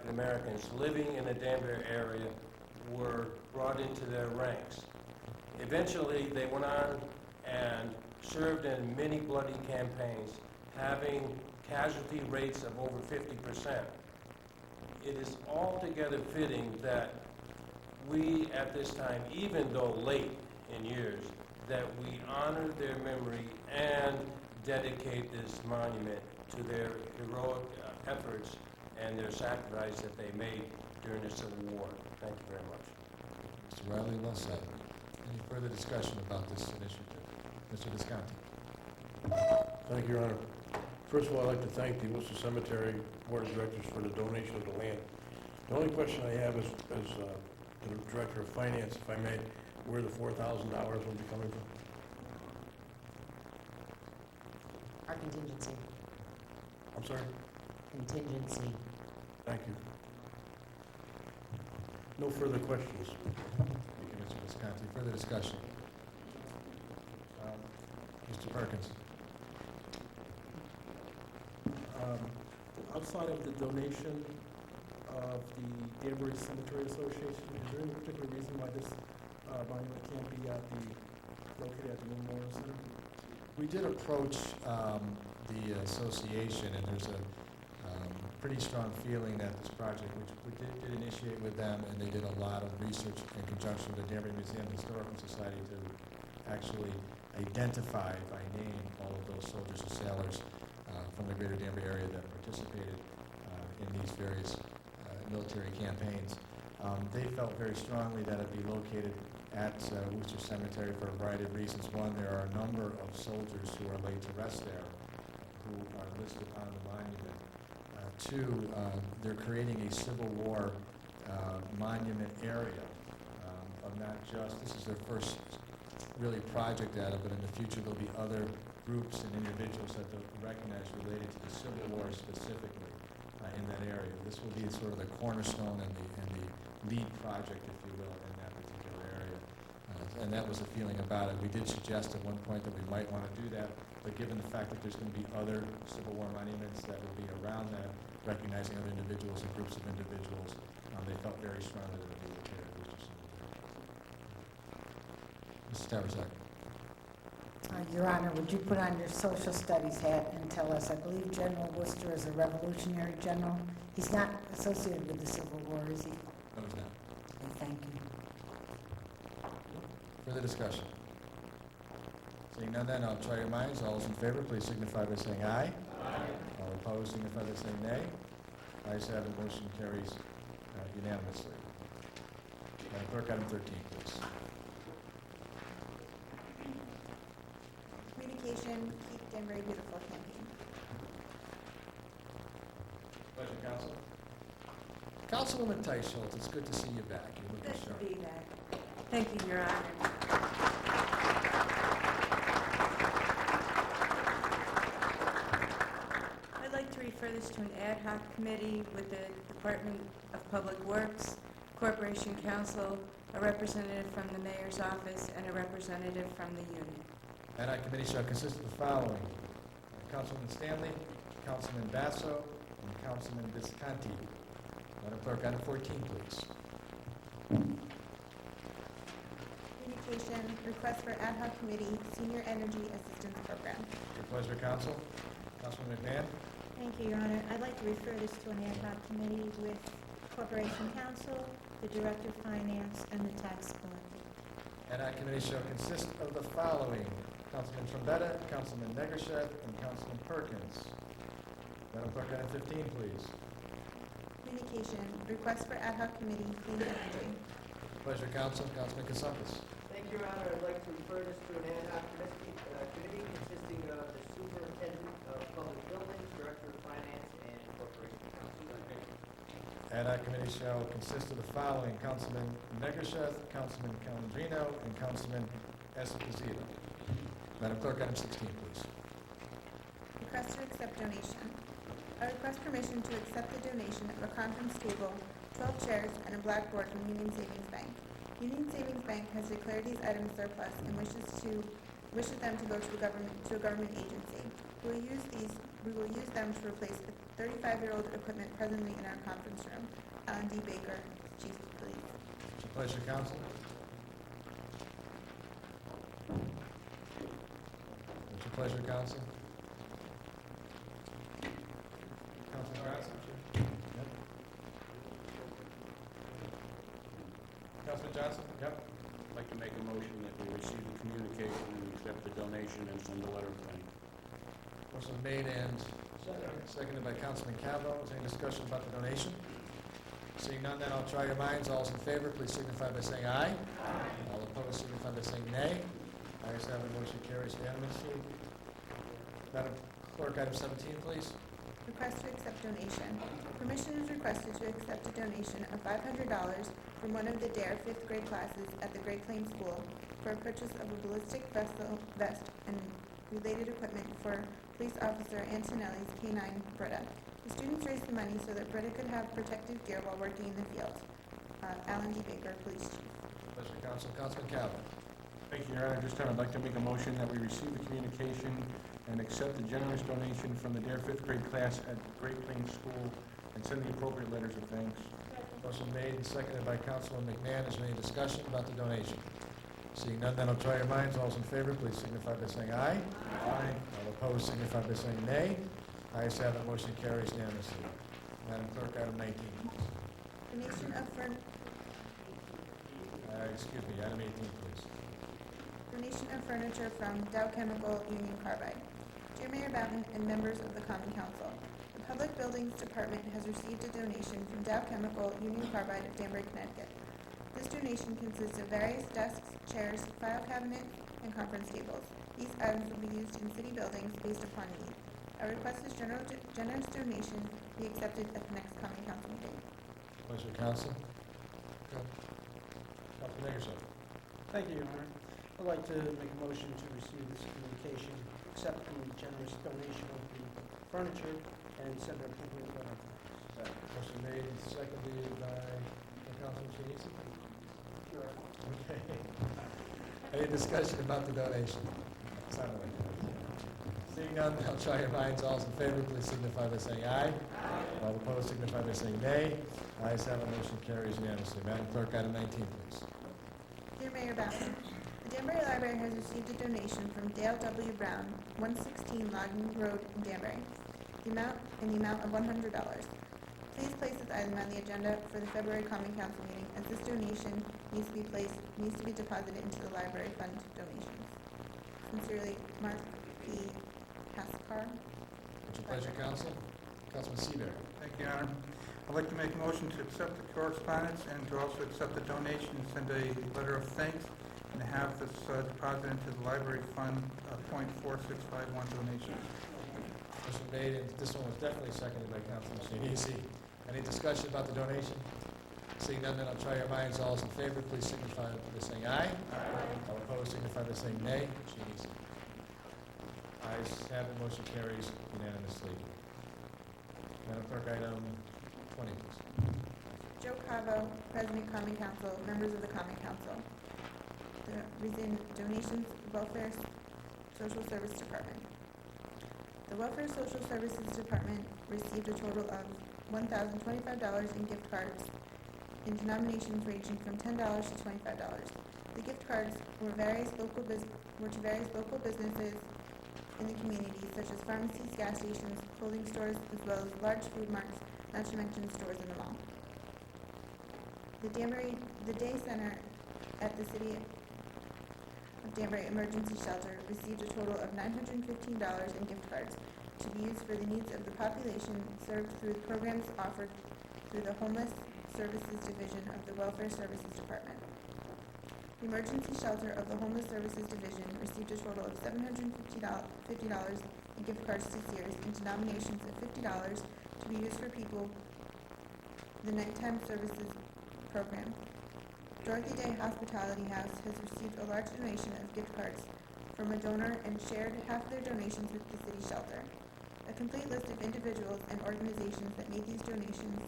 Americans living in the Danbury area were brought into their ranks. Eventually, they went on and served in many bloody campaigns, having casualty rates of over 50%. It is altogether fitting that we, at this time, even though late in years, that we honor their memory and dedicate this monument to their heroic efforts and their sacrifice that they made during the Civil War. Thank you very much. Mr. Riley, well said. Any further discussion about this initiative? Mr. Visconti. Thank you, Your Honor. First of all, I'd like to thank the Worcester Cemetery Board of Directors for the donation of the land. The only question I have is the Director of Finance, if I may, where the $4,000 will be coming from. Our contingency. I'm sorry? Contingency. Thank you. No further questions. Thank you, Mr. Visconti. Further discussion? Mr. Perkins. Outside of the donation of the Danbury Cemetery Association, is there any particular reason why this monument can't be located at the Memorial Center? We did approach the association, and there's a pretty strong feeling that this project, which we did initiate with them, and they did a lot of research in conjunction with the Danbury Museum and Historical Society to actually identify by name all of those soldiers and sailors from the greater Danbury area that participated in these various military campaigns. They felt very strongly that it be located at Worcester Cemetery for a variety of reasons. One, there are a number of soldiers who are laid to rest there who are listed on the monument. Two, they're creating a Civil War monument area of not just, this is their first really project at it, but in the future there'll be other groups and individuals that they'll recognize related to the Civil War specifically in that area. This will be sort of the cornerstone and the lead project, if you will, in that particular area. And that was the feeling about it. We did suggest at one point that we might want to do that, but given the fact that there's going to be other Civil War monuments that will be around that, recognizing other individuals and groups of individuals, they felt very strongly that it would be located at Worcester Cemetery. Mrs. Taversack. Your Honor, would you put on your social studies hat and tell us, I believe General Worcester is a Revolutionary General. He's not associated with the Civil War, is he? No, he's not. Okay, thank you. Further discussion? Seeing none, then I'll try your minds. All those in favor, please signify by saying aye. Aye. All opposed, signify by saying nay. Ayes have it, motion carries unanimously. Madam Clerk, item 13, please. Communication, Keep Danbury Beautiful campaign. Pleasure, Council. Councilwoman Teicholz, it's good to see you back. You're looking sharp. Good to be back. Thank you, Your Honor. I'd like to refer this to an ad hoc committee with the Department of Public Works, Corporation Council, a representative from the Mayor's Office, and a representative from the union. Ad hoc committee shall consist of the following: Councilman Stanley, Councilman Basso, and Councilman Visconti. Madam Clerk, item 14, please. Communication, request for ad hoc committee, Senior Energy Assistance Program. Your pleasure, council. Councilman McMahon. Thank you, Your Honor. I'd like to refer this to an ad hoc committee with Corporation Counsel, the Director of Finance, and the Tax Collector. Ad hoc committee shall consist of the following: Councilman Trombetta, Councilman Negrishev, and Councilman Perkins. Madam Clerk, item 15, please. Communication, request for ad hoc committee, Clean Energy. Pleasure, council. Councilman Kasumpas. Thank you, Your Honor. I'd like to refer this to an ad hoc committee consisting of the Superintendent of Public Buildings, Director of Finance, and Corporation Counsel. Ad hoc committee shall consist of the following: Councilman Negrishev, Councilman Calandrino, and Councilman Esposito. Madam Clerk, item 16, please. Request to accept donation. I request permission to accept the donation of a conference table, 12 chairs, and a blackboard from Union Savings Bank. Union Savings Bank has declared these items surplus and wishes them to go to a government agency. We will use them to replace a 35-year-old equipment presently in our conference room. Alan D. Baker, Chief of Police. It's your pleasure, council. It's your pleasure, council. Councilman Johnson. Yep. Councilman Johnson. Yep. I'd like to make a motion that we receive the communication and accept the donation and send a letter of thanks. Motion made and seconded by Councilman Cavanaugh. Is there any discussion about the donation? Seeing none, then I'll try your minds. All those in favor, please signify by saying aye. All opposed, signify by saying nay. Ayes have it, motion carries unanimously. Madam Clerk, item 17, please. Request to accept donation. Permission is requested to accept a donation of $500 from one of the DARE 5th grade classes at the Great Plains School for a purchase of a ballistic vest and related equipment for Police Officer Antonelli's K-9 Britta. The students raised the money so that Britta could have protective gear while working in the field. Alan D. Baker, Police Chief. Pleasure, council. Councilman Cavanaugh. Thank you, Your Honor. This time I'd like to make a motion that we receive the communication and accept the generous donation from the DARE 5th grade class at Great Plains School and send the appropriate letters of thanks. Motion made and seconded by Councilman McMahon. Is there any discussion about the donation? Seeing none, then I'll try your minds. All those in favor, please signify by saying aye. Aye. All opposed, signify by saying nay. Ayes have it, motion carries unanimously. Madam Clerk, item 19. Donation of Excuse me, item 18, please. Donation of furniture from Dow Chemical Union Carbide. Dear Mayor Boughton and members of the Common Council, the Public Buildings Department has received a donation from Dow Chemical Union Carbide of Danbury, Connecticut. This donation consists of various desks, chairs, file cabinets, and conference tables. These items will be used in city buildings based upon need. I request this generous donation be accepted at the next Common Council meeting. Pleasure, council. Councilman Negrishev. Thank you, Your Honor. I'd like to make a motion to receive this communication, accept the generous donation of the furniture, and send a appropriate letter. Motion made and seconded by Councilman Chinese. Sure. Okay. Any discussion about the donation? Sounded like that. Seeing none, I'll try your minds. All those in favor, please signify by saying aye. Aye. All opposed, signify by saying nay. Ayes have it, motion carries unanimously. Madam Clerk, item 19, please. Dear Mayor Boughton, the Danbury Library has received a donation from Dale W. Brown, 116 Logging Road in Danbury, in the amount of $100. Please place this item on the agenda for the February Common Council meeting, as this donation needs to be deposited into the library fund donations. Sincerely, Mark P. Haskar. What's your pleasure, council? Councilman Seabear. Thank you, Your Honor. I'd like to make a motion to accept the correspondence and to also accept the donation and send a letter of thanks and have this deposited into the library fund .4651 donation. Motion made, and this one was definitely seconded by Councilman Chinese. Any discussion about the donation? Seeing none, then I'll try your minds. All those in favor, please signify by saying aye. Aye. All opposed, signify by saying nay. Chinese. Ayes have it, motion carries unanimously. Madam Clerk, item 20, please. Joe Cavo, President Common Council, members of the Common Council. The reason donations, Welfare Social Service Department. The Welfare Social Services Department received a total of $1,025 in gift cards in denominations ranging from $10 to $25. The gift cards were to various local businesses in the community, such as pharmacies, gas stations, clothing stores, as well as large food marts, not to mention stores in the mall. The Day Center at the City of Danbury Emergency Shelter received a total of $915 in gift cards to be used for the needs of the population served through the programs offered through the Homeless Services Division of the Welfare Services Department. The Emergency Shelter of the Homeless Services Division received a total of $750 in gift cards this year in denominations of $50 to be used for people the Nighttime Services Program. Dorothy Day Hospitality House has received a large donation of gift cards from a donor and shared half their donations with the city shelter. A complete list of individuals and organizations that made these donations,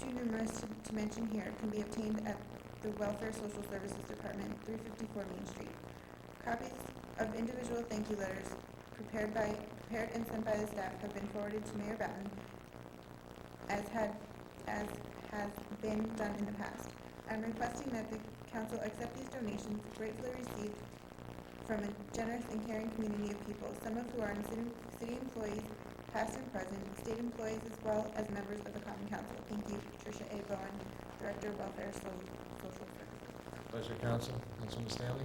too numerous to mention here, can be obtained at the Welfare Social Services Department, 354 Main Street. Copies of individual thank you letters prepared and sent by the staff have been forwarded to Mayor Batten, as has been done in the past. I'm requesting that the council accept these donations gratefully received from a generous and caring community of people, some of who are city employees, past and present, state employees, as well as members of the Common Council. Thank you, Tricia A. Bowen, Director of Welfare Social Services. Pleasure, Council. Councilman Stanley?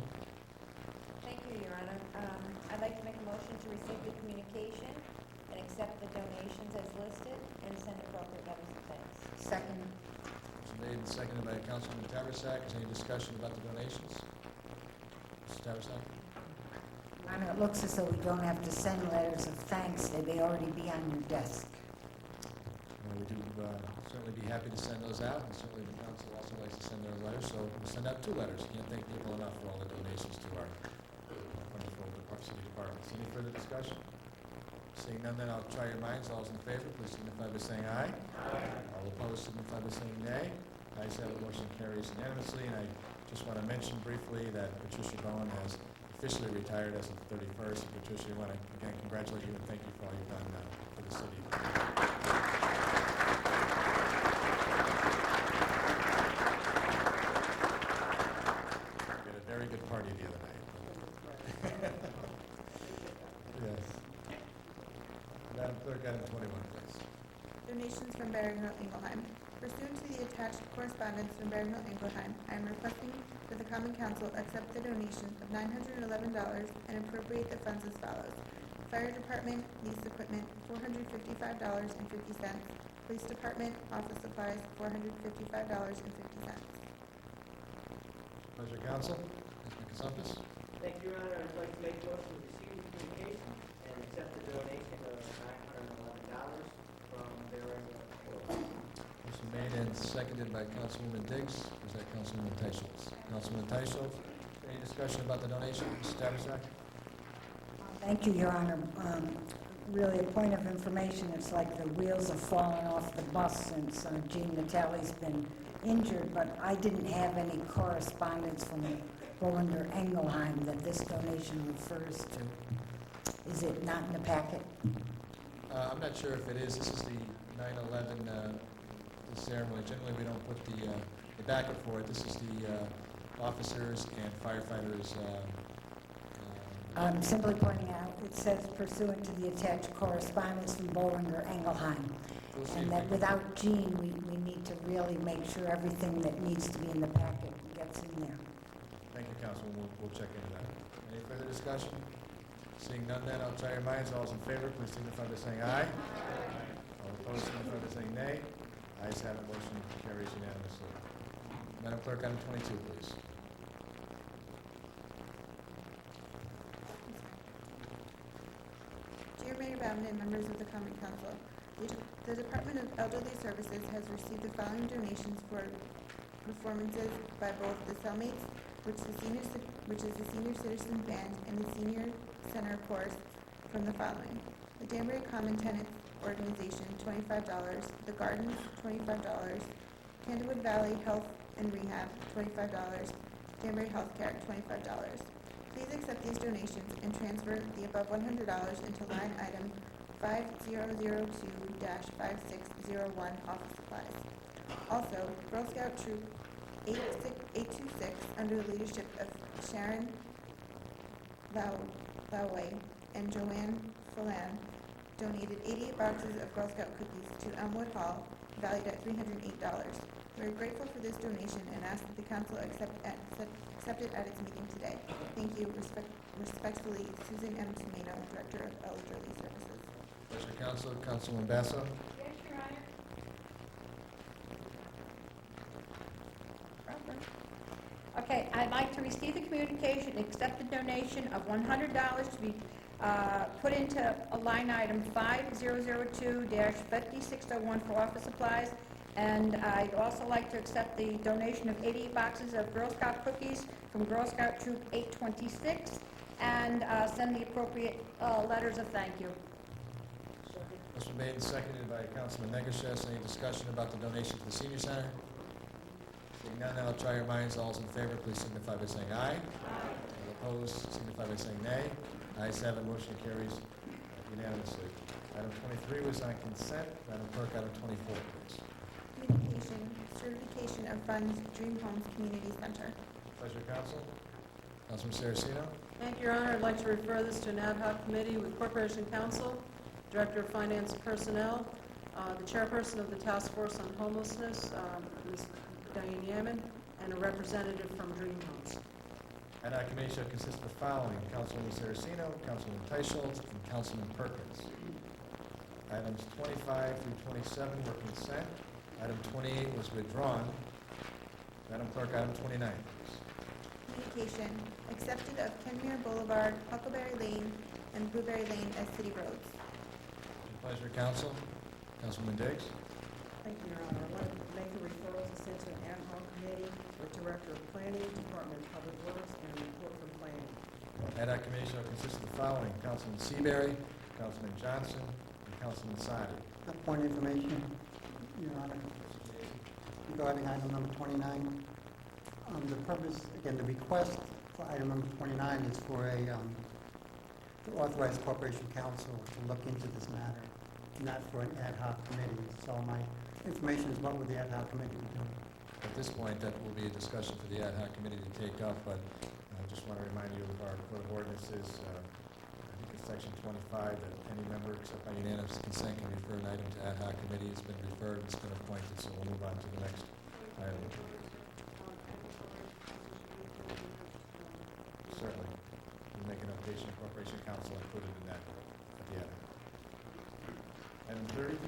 Thank you, Your Honor. I'd like to make a motion to receive the communication and accept the donations as listed and send appropriate letters of thanks. Second. Motion made and seconded by Councilman Tarasak. Is there any discussion about the donations? Mr. Tarasak? Your Honor, it looks as though we don't have to send letters of thanks. They may already be on your desk. We do certainly be happy to send those out, and certainly the council also likes to send their letters, so we'll send out 2 letters. Can't thank people enough for all the donations to our wonderful city departments. Any further discussion? Seeing none, then I'll try your minds. All those in favor, please signify by saying aye. Aye. All opposed, signify by saying nay. Ayes have it, motion carries unanimously, and I just want to mention briefly that Patricia Bowen has officially retired as of the 31st. Patricia, I want to again congratulate you and thank you for all you've done for the city. We had a very good party the other night. Yes. Madam Clerk, item 21, please. Donations from Berryhill Ingelheim. Pursuant to the attached correspondence from Berryhill Ingelheim, I am requesting that the Common Council accept the donation of $911 and appropriate the funds as follows. Fire Department, lease equipment, $455.50. Police Department, office supplies, $455.50. Pleasure, Council. Mr. Kasumpis. Thank you, Your Honor. I'd like to make a motion to receive the communication and accept the donation of $911 from Berryhill. Motion made and seconded by Councilwoman Diggs. Was that Councilwoman Teicholz? Councilwoman Teicholz, any discussion about the donation? Mr. Tarasak? Thank you, Your Honor. Really a point of information, it's like the wheels have fallen off the bus since Jean Natale's been injured, but I didn't have any correspondence from Bolinder Engelheim that this donation refers to. Is it not in the packet? I'm not sure if it is. This is the 9/11 ceremony. Generally, we don't put the backup for it. This is the officers and firefighters. I'm simply pointing out, it says pursuant to the attached correspondence from Bolinder Engelheim. And that without Jean, we need to really make sure everything that needs to be in the packet gets in there. Thank you, Councilwoman. We'll check into that. Any further discussion? Seeing none, then I'll try your minds. All those in favor, please signify by saying aye. All opposed, signify by saying nay. Ayes have it, motion carries unanimously. Madam Clerk, item 22, please. Dear Mayor Bowden and members of the Common Council, the Department of Elderly Services has received the following donations for performances by both the Cellmates, which is the Senior Citizen Band, and the Senior Center Chorus from the following. The Danbury Common Tenants Organization, $25. The Gardens, $25. Candlewood Valley Health and Rehab, $25. Danbury Healthcare, $25. Please accept these donations and transfer the above $100 into line item 5002-5601 office supplies. Also, Girl Scout Troop 826, under the leadership of Sharon Lowey and Joanne Phelan, donated 88 boxes of Girl Scout cookies to Elmwood Hall, valued at $308. We are grateful for this donation and ask that the council accept it at its meeting today. Thank you. Respectfully, Susan M. Tomino, Director of Elderly Services. Pleasure, council. Councilwoman Basso. Yes, Your Honor. Okay, I'd like to receive the communication, accept the donation of $100 to be put into a line item 5002-5601 for office supplies. And I'd also like to accept the donation of 88 boxes of Girl Scout cookies from Girl Scout Troop 826 and send the appropriate letters of thank you. Motion made and seconded by Councilman Negocius. Any discussion about the donation to the senior center? Seeing none, I'll try your minds. All those in favor, please signify by saying aye. All opposed, signify by saying nay. Ayes have it, motion carries unanimously. Item 23 was on consent. Madam Clerk, item 24, please. Communication, certification of funds, Dream Homes Community Center. Pleasure, council. Councilman Saraceno. Thank you, Your Honor. I'd like to refer this to an ad hoc committee with Corporation Counsel, Director of Finance and Personnel, the chairperson of the Task Force on Homelessness, Ms. Diane Yaman, and a representative from Dream Homes. Ad hoc committee shall consist of the following: Councilwoman Saraceno, Councilman Teicholz, and Councilman Perkins. Items 25 through 27 were consent. Item 28 was withdrawn. Madam Clerk, item 29, please. Communication, accepted of Kenmere Boulevard, Huckleberry Lane, and Blueberry Lane as city roads. Pleasure, council. Councilman Diggs. Thank you, Your Honor. I'd like to make a referral to send to an ad hoc committee with Director of Planning, Department of Public Works, and a report from Planning. Ad hoc committee shall consist of the following: Councilman Seabury, Councilman Johnson, and Councilman Sadi. A point of information, Your Honor, regarding item number 29. The purpose, again, the request for item number 29 is for to authorize Corporation Counsel to look into this matter, not for an ad hoc committee. So my information is what would the ad hoc committee be doing? At this point, that will be a discussion for the ad hoc committee to take up, but I just want to remind you of our code of ordinances. I think it's section 25, that any member except by unanimous consent can refer an item to ad hoc committee. It's been referred, it's been appointed, so we'll move on to the next item. Certainly. We'll make an application to Corporation Counsel and put it in that at the end. Item 30.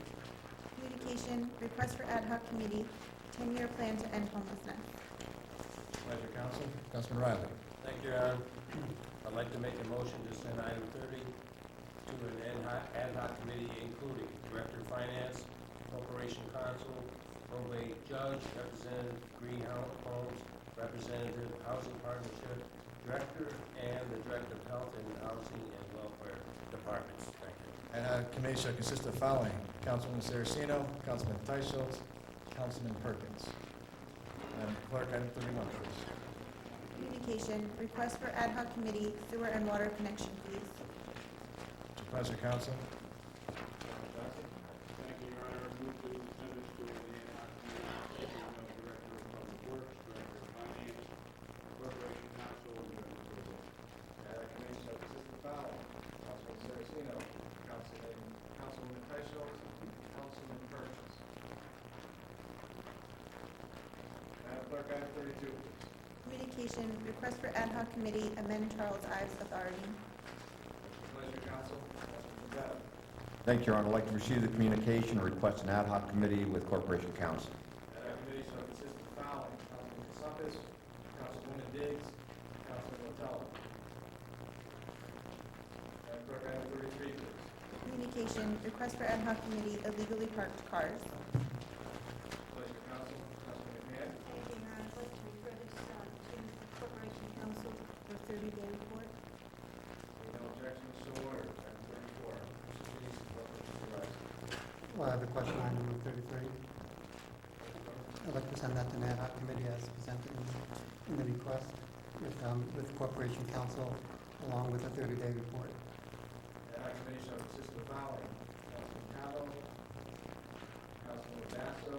Communication, request for ad hoc committee, 10-year plan to end homelessness. Pleasure, council. Councilman Riley. Thank you, Your Honor. I'd like to make a motion to send item 30 to an ad hoc committee, including Director of Finance, Corporation Counsel, probate judge, Representative Greenhouse Homes, Representative Housing Partnership, Director, and the Director of Health and Housing and Welfare Departments. Thank you. And our committee shall consist of the following: Councilman Saraceno, Councilman Teicholz, Councilman Perkins. Madam Clerk, item 31, please. Communication, request for ad hoc committee, sewer and water connection fees. It's your pleasure, council. Thank you, Your Honor. Move to send this to the ad hoc committee, Director of Public Works, Director of Finance, Corporation Counsel, and Director of Probate. Ad hoc committee shall consist of the following: Councilman Saraceno, Councilwoman Teicholz, Councilman Perkins. Madam Clerk, item 32, please. Communication, request for ad hoc committee, amend Charles Ives Authority. Pleasure, council. Councilman Bell. Thank you, Your Honor. I'd like to receive the communication and request an ad hoc committee with Corporation Counsel. Ad hoc committee shall consist of the following: Councilman Cassumpus, Councilwoman Diggs, Councilman Lotella. Madam Clerk, item 33, please. Communication, request for ad hoc committee, illegally parked cars. Pleasure, council. Councilman McMahon. Thank you, Your Honor. I'd like to refer this to Corporation Counsel for 30-day report. No objection, so ordered. Item 34. Please, Supervisor. Well, I have a question on number 33. I'd like to send that to an ad hoc committee as presented in the request with Corporation Counsel along with a 30-day report. Ad hoc committee shall consist of the following: Councilman Cabo, Councilman Basso,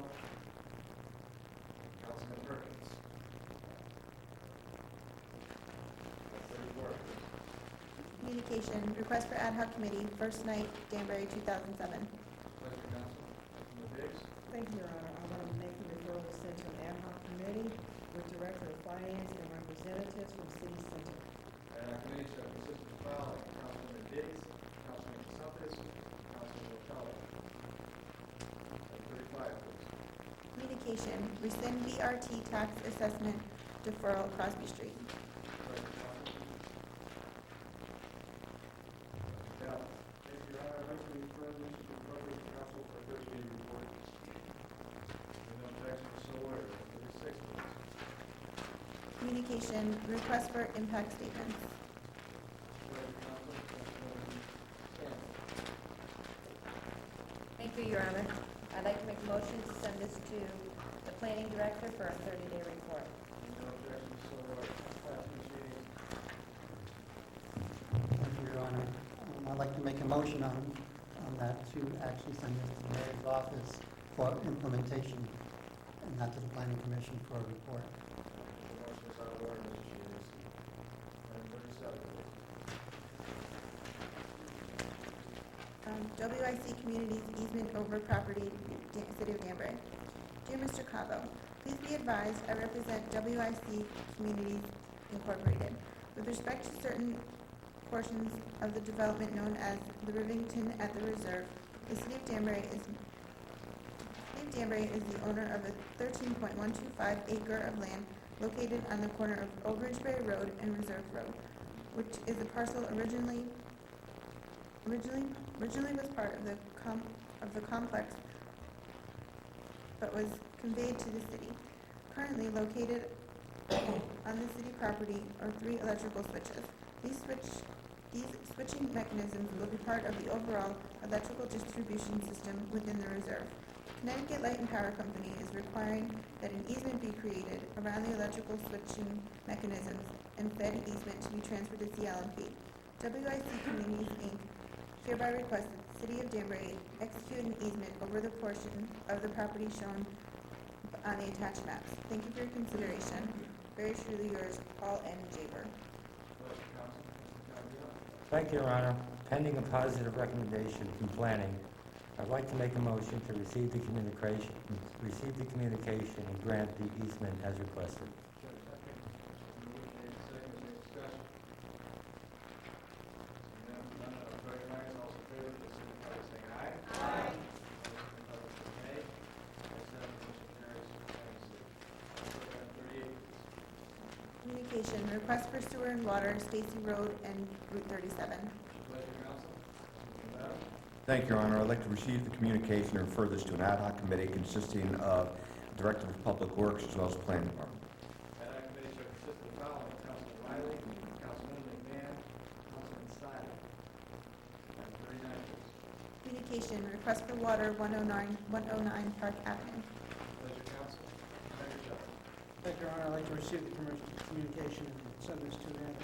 Communication, request for ad hoc committee, first night, Danbury, 2007. Pleasure, council. Councilman Biggs? Thank you, Your Honor. I want to make the referral to send to an ad hoc committee with Director of Finance and representatives from City Center. Ad hoc committee shall consist of the following: Councilman Biggs, Councilman Casares, Councilman O'Connell. 35, please. Communication, rescind BRT tax assessment deferral, Crosby Street. Thank you, Your Honor. I'd like to refer this to the appropriate council for a Thursday report. No objection, so ordered. 36, please. Communication, request for impact statements. Pleasure, council. Councilwoman Stanton. Thank you, Your Honor. I'd like to make a motion to send this to the planning director for a 30-day report. No objection, so ordered. Councilman Sheen. Thank you, Your Honor. I'd like to make a motion on that to actually send this to the mayor's office for implementation and not to the planning commission for a report. The motion is out of order, Mr. Sheen. Item 37, please. WIC Communities easement over property, City of Danbury. Dear Mr. Cabo, please be advised I represent WIC Communities Incorporated. With respect to certain portions of the development known as the Rivington at the Reserve, the City of Danbury is the owner of a 13.125 acre of land located on the corner of Old Ridgebury Road and Reserve Road, which is a parcel originally was part of the complex, but was conveyed to the city. Currently located on the city property are 3 electrical switches. These switching mechanisms will be part of the overall electrical distribution system within the reserve. Connecticut Light and Power Company is requiring that an easement be created around the electrical switching mechanisms and said easement to be transferred to CLMP. WIC Communities, Inc. hereby requests that the City of Danbury execute an easement over the portion of the property shown on the attached maps. Thank you for your consideration. Very truly yours, Paul N. Jaber. Thank you, Your Honor. Pending a positive recommendation from planning, I'd like to make a motion to receive the communication and grant the easement as requested. Communication, request for sewer and water, Stacy Road and Route 37. Thank you, Your Honor. I'd like to receive the communication and refer this to an ad hoc committee consisting of Director of Public Works as well as Planning Department. Ad hoc committee shall consist of the following: Councilman Riley, Councilwoman McMahon, Councilman Stein. Item 39, please. Communication, request for water, 109 Park Avenue. Pleasure, council. Mayor Shelley. Thank you, Your Honor. I'd like to receive the communication and send this to the ad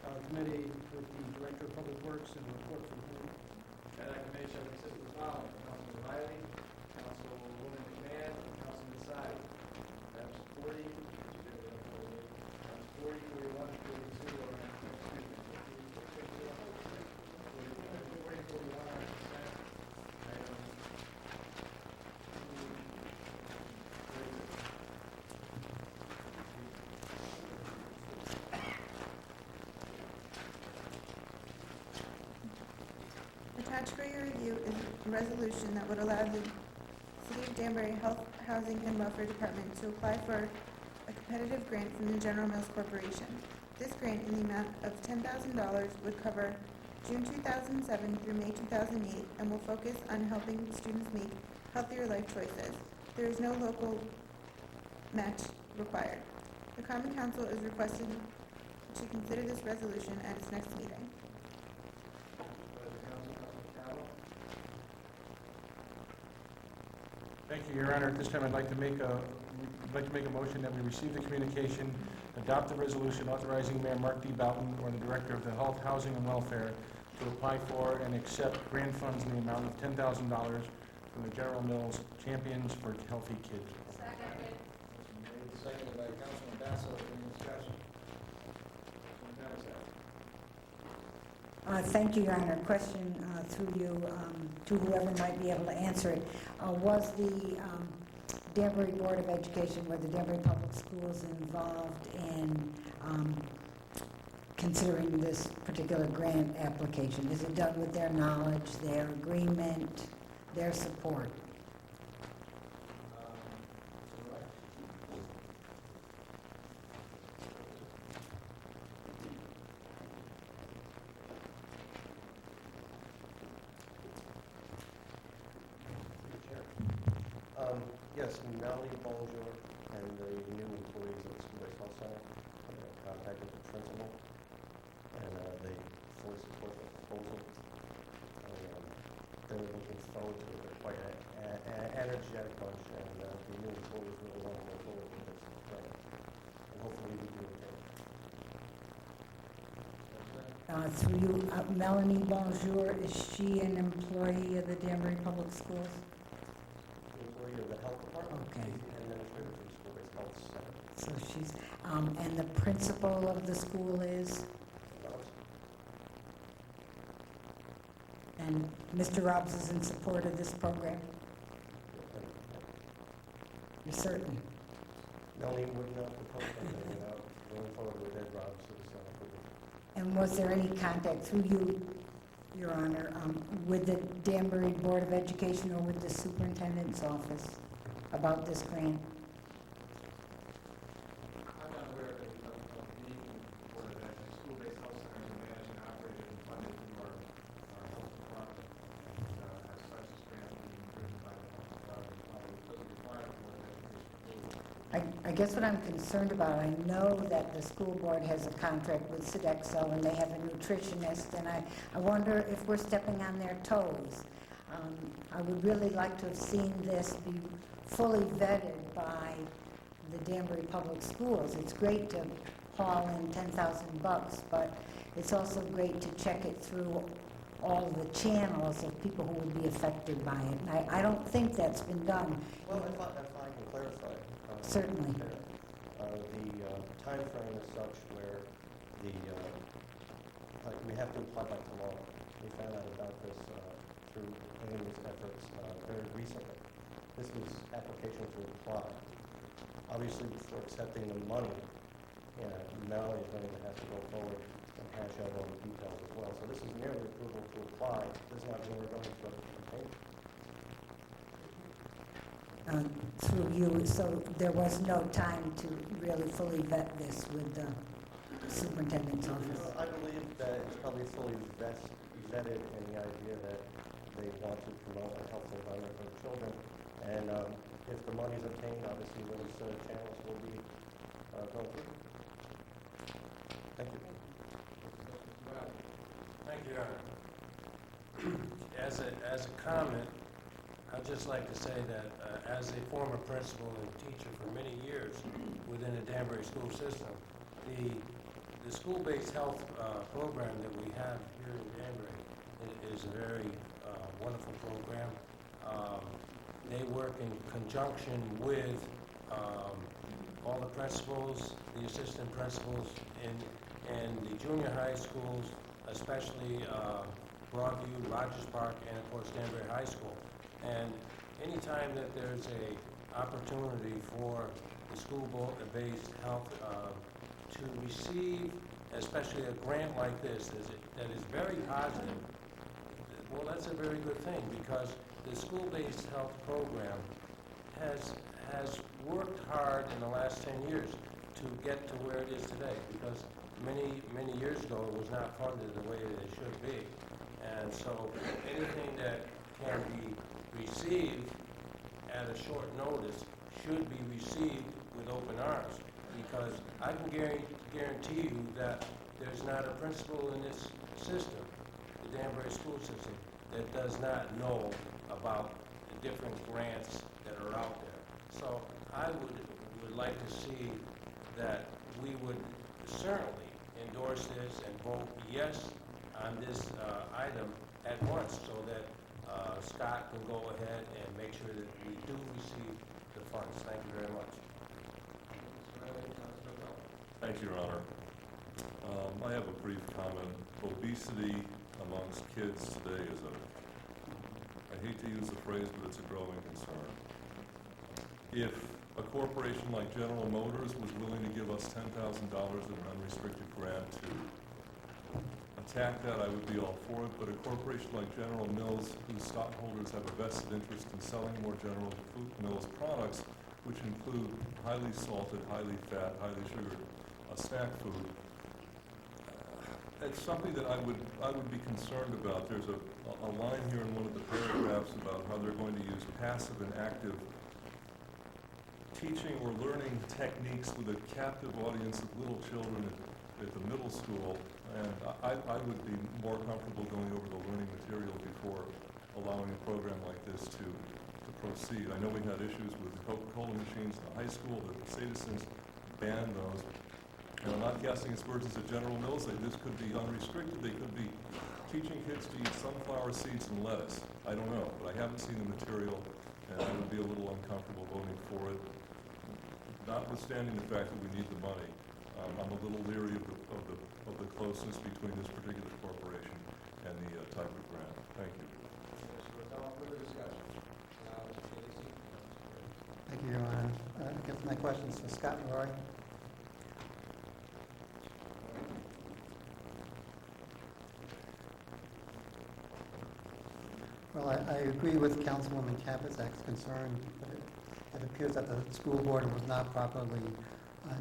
hoc committee with the Director of Public Works and a report from him. Ad hoc committee shall consist of the following: Councilman Riley, Councilwoman McMahon, Councilman Stein. Items 40, items 40, 41, 42 are, excuse me, 40, 41 are consent. Item 2. Attached for your review is a resolution that would allow the City of Danbury Health, Housing, and Welfare Department to apply for a competitive grant from the General Mills Corporation. This grant, in the amount of $10,000, would cover June 2007 through May 2008 and will focus on helping students make healthier life choices. There is no local match required. The Common Council is requested to consider this resolution at its next meeting. Thank you, Your Honor. At this time, I'd like to make a motion that we receive the communication, adopt the resolution authorizing Mayor Mark D. Boughton or the Director of the Health, Housing, and Welfare to apply for and accept grant funds in the amount of $10,000 from the General Mills Champions for Healthy Kids. Seconded by Councilman Basso. Any discussion? Thank you, Your Honor. Question through you to whoever might be able to answer it. Was the Danbury Board of Education, were the Danbury Public Schools involved in considering this particular grant application? Is it done with their knowledge, their agreement, their support? Yes, Melanie Bonjour and the new employees of the school-based health center contacted the principal, and they fully support the proposal. They're looking forward to it. They're quite an energetic bunch, and the new employees really want to go forward with this plan. And hopefully we do it. Through you, Melanie Bonjour, is she an employee of the Danbury Public Schools? Employee of the health department. Okay. And administrator for the school-based health center. So she's, and the principal of the school is? And Mr. Robbs is in support of this program? You're certain? Melanie would not propose something without going forward with Ed Robbs' approval. And was there any contact through you, Your Honor, with the Danbury Board of Education or with the superintendent's office about this grant? I'm not aware of the Board of Ed, school-based health centers are managed and operated and funded through our health department. And as such, this grant being driven by the health department, it doesn't require a Board of Education. I guess what I'm concerned about, I know that the school board has a contract with Sodexo and they have a nutritionist, and I wonder if we're stepping on their toes. I would really like to have seen this be fully vetted by the Danbury Public Schools. It's great to haul in $10,000, but it's also great to check it through all the channels of people who would be affected by it. And I don't think that's been done. Well, if I can clarify. Certainly. The time frame is such where we have to apply by tomorrow. We found out about this through Amy's efforts very recently. This was application to apply. Obviously, before accepting the money, Melanie is going to have to go forward and hash out all the details as well. So this is merely approval to apply. This is not when we're going for the payment. Through you, so there was no time to really fully vet this with the superintendent's office? I believe that it's probably fully vetted in the idea that they want to promote a healthy environment for children. And if the money is obtained, obviously those channels will be going through. Thank you. Thank you, Your Honor. As a comment, I'd just like to say that as a former principal and teacher for many years within the Danbury school system, the school-based health program that we have here in Danbury is a very wonderful program. They work in conjunction with all the principals, the assistant principals in the junior high schools, especially Broadview, Rogers Park, and of course Danbury High School. And anytime that there's a opportunity for the school-based health to receive, especially a grant like this, that is very positive, well, that's a very good thing, because the school-based health program has worked hard in the last 10 years to get to where it is today, because many years ago it was not funded the way that it should be. And so anything that can be received at a short notice should be received with open arms, because I can guarantee you that there's not a principal in this system, the Danbury school system, that does not know about the different grants that are out there. So I would like to see that we would certainly endorse this and vote yes on this item at once, so that Scott can go ahead and make sure that we do receive the funds. Thank you very much. Thank you, Your Honor. I have a brief comment. Obesity amongst kids today is I hate to use the phrase, but it's a growing concern. If a corporation like General Motors was willing to give us $10,000 in an unrestricted grant to attack that, I would be all for it, but a corporation like General Mills, whose stockholders have a vested interest in selling more General Mills products, which include highly salted, highly fat, highly sugared snack food, it's something that I would be concerned about. There's a line here in one of the paragraphs about how they're going to use passive and active teaching or learning techniques with a captive audience of little children at the middle school, and I would be more comfortable going over the learning material before allowing a program like this to proceed. I know we had issues with the Coca-Cola machines in the high school. The citizens banned those. And I'm not casting aspersions at General Mills. This could be unrestricted. They could be teaching kids to eat sunflower seeds and lettuce. I don't know, but I haven't seen the material, and I would be a little uncomfortable voting for it. Notwithstanding the fact that we need the money, I'm a little leery of the closeness between this particular corporation and the type of grant. Thank you. Thank you, Your Honor. I guess my question's for Scott and Roy. Well, I agree with Councilwoman Capizak's concern, but it appears that the school board was not properly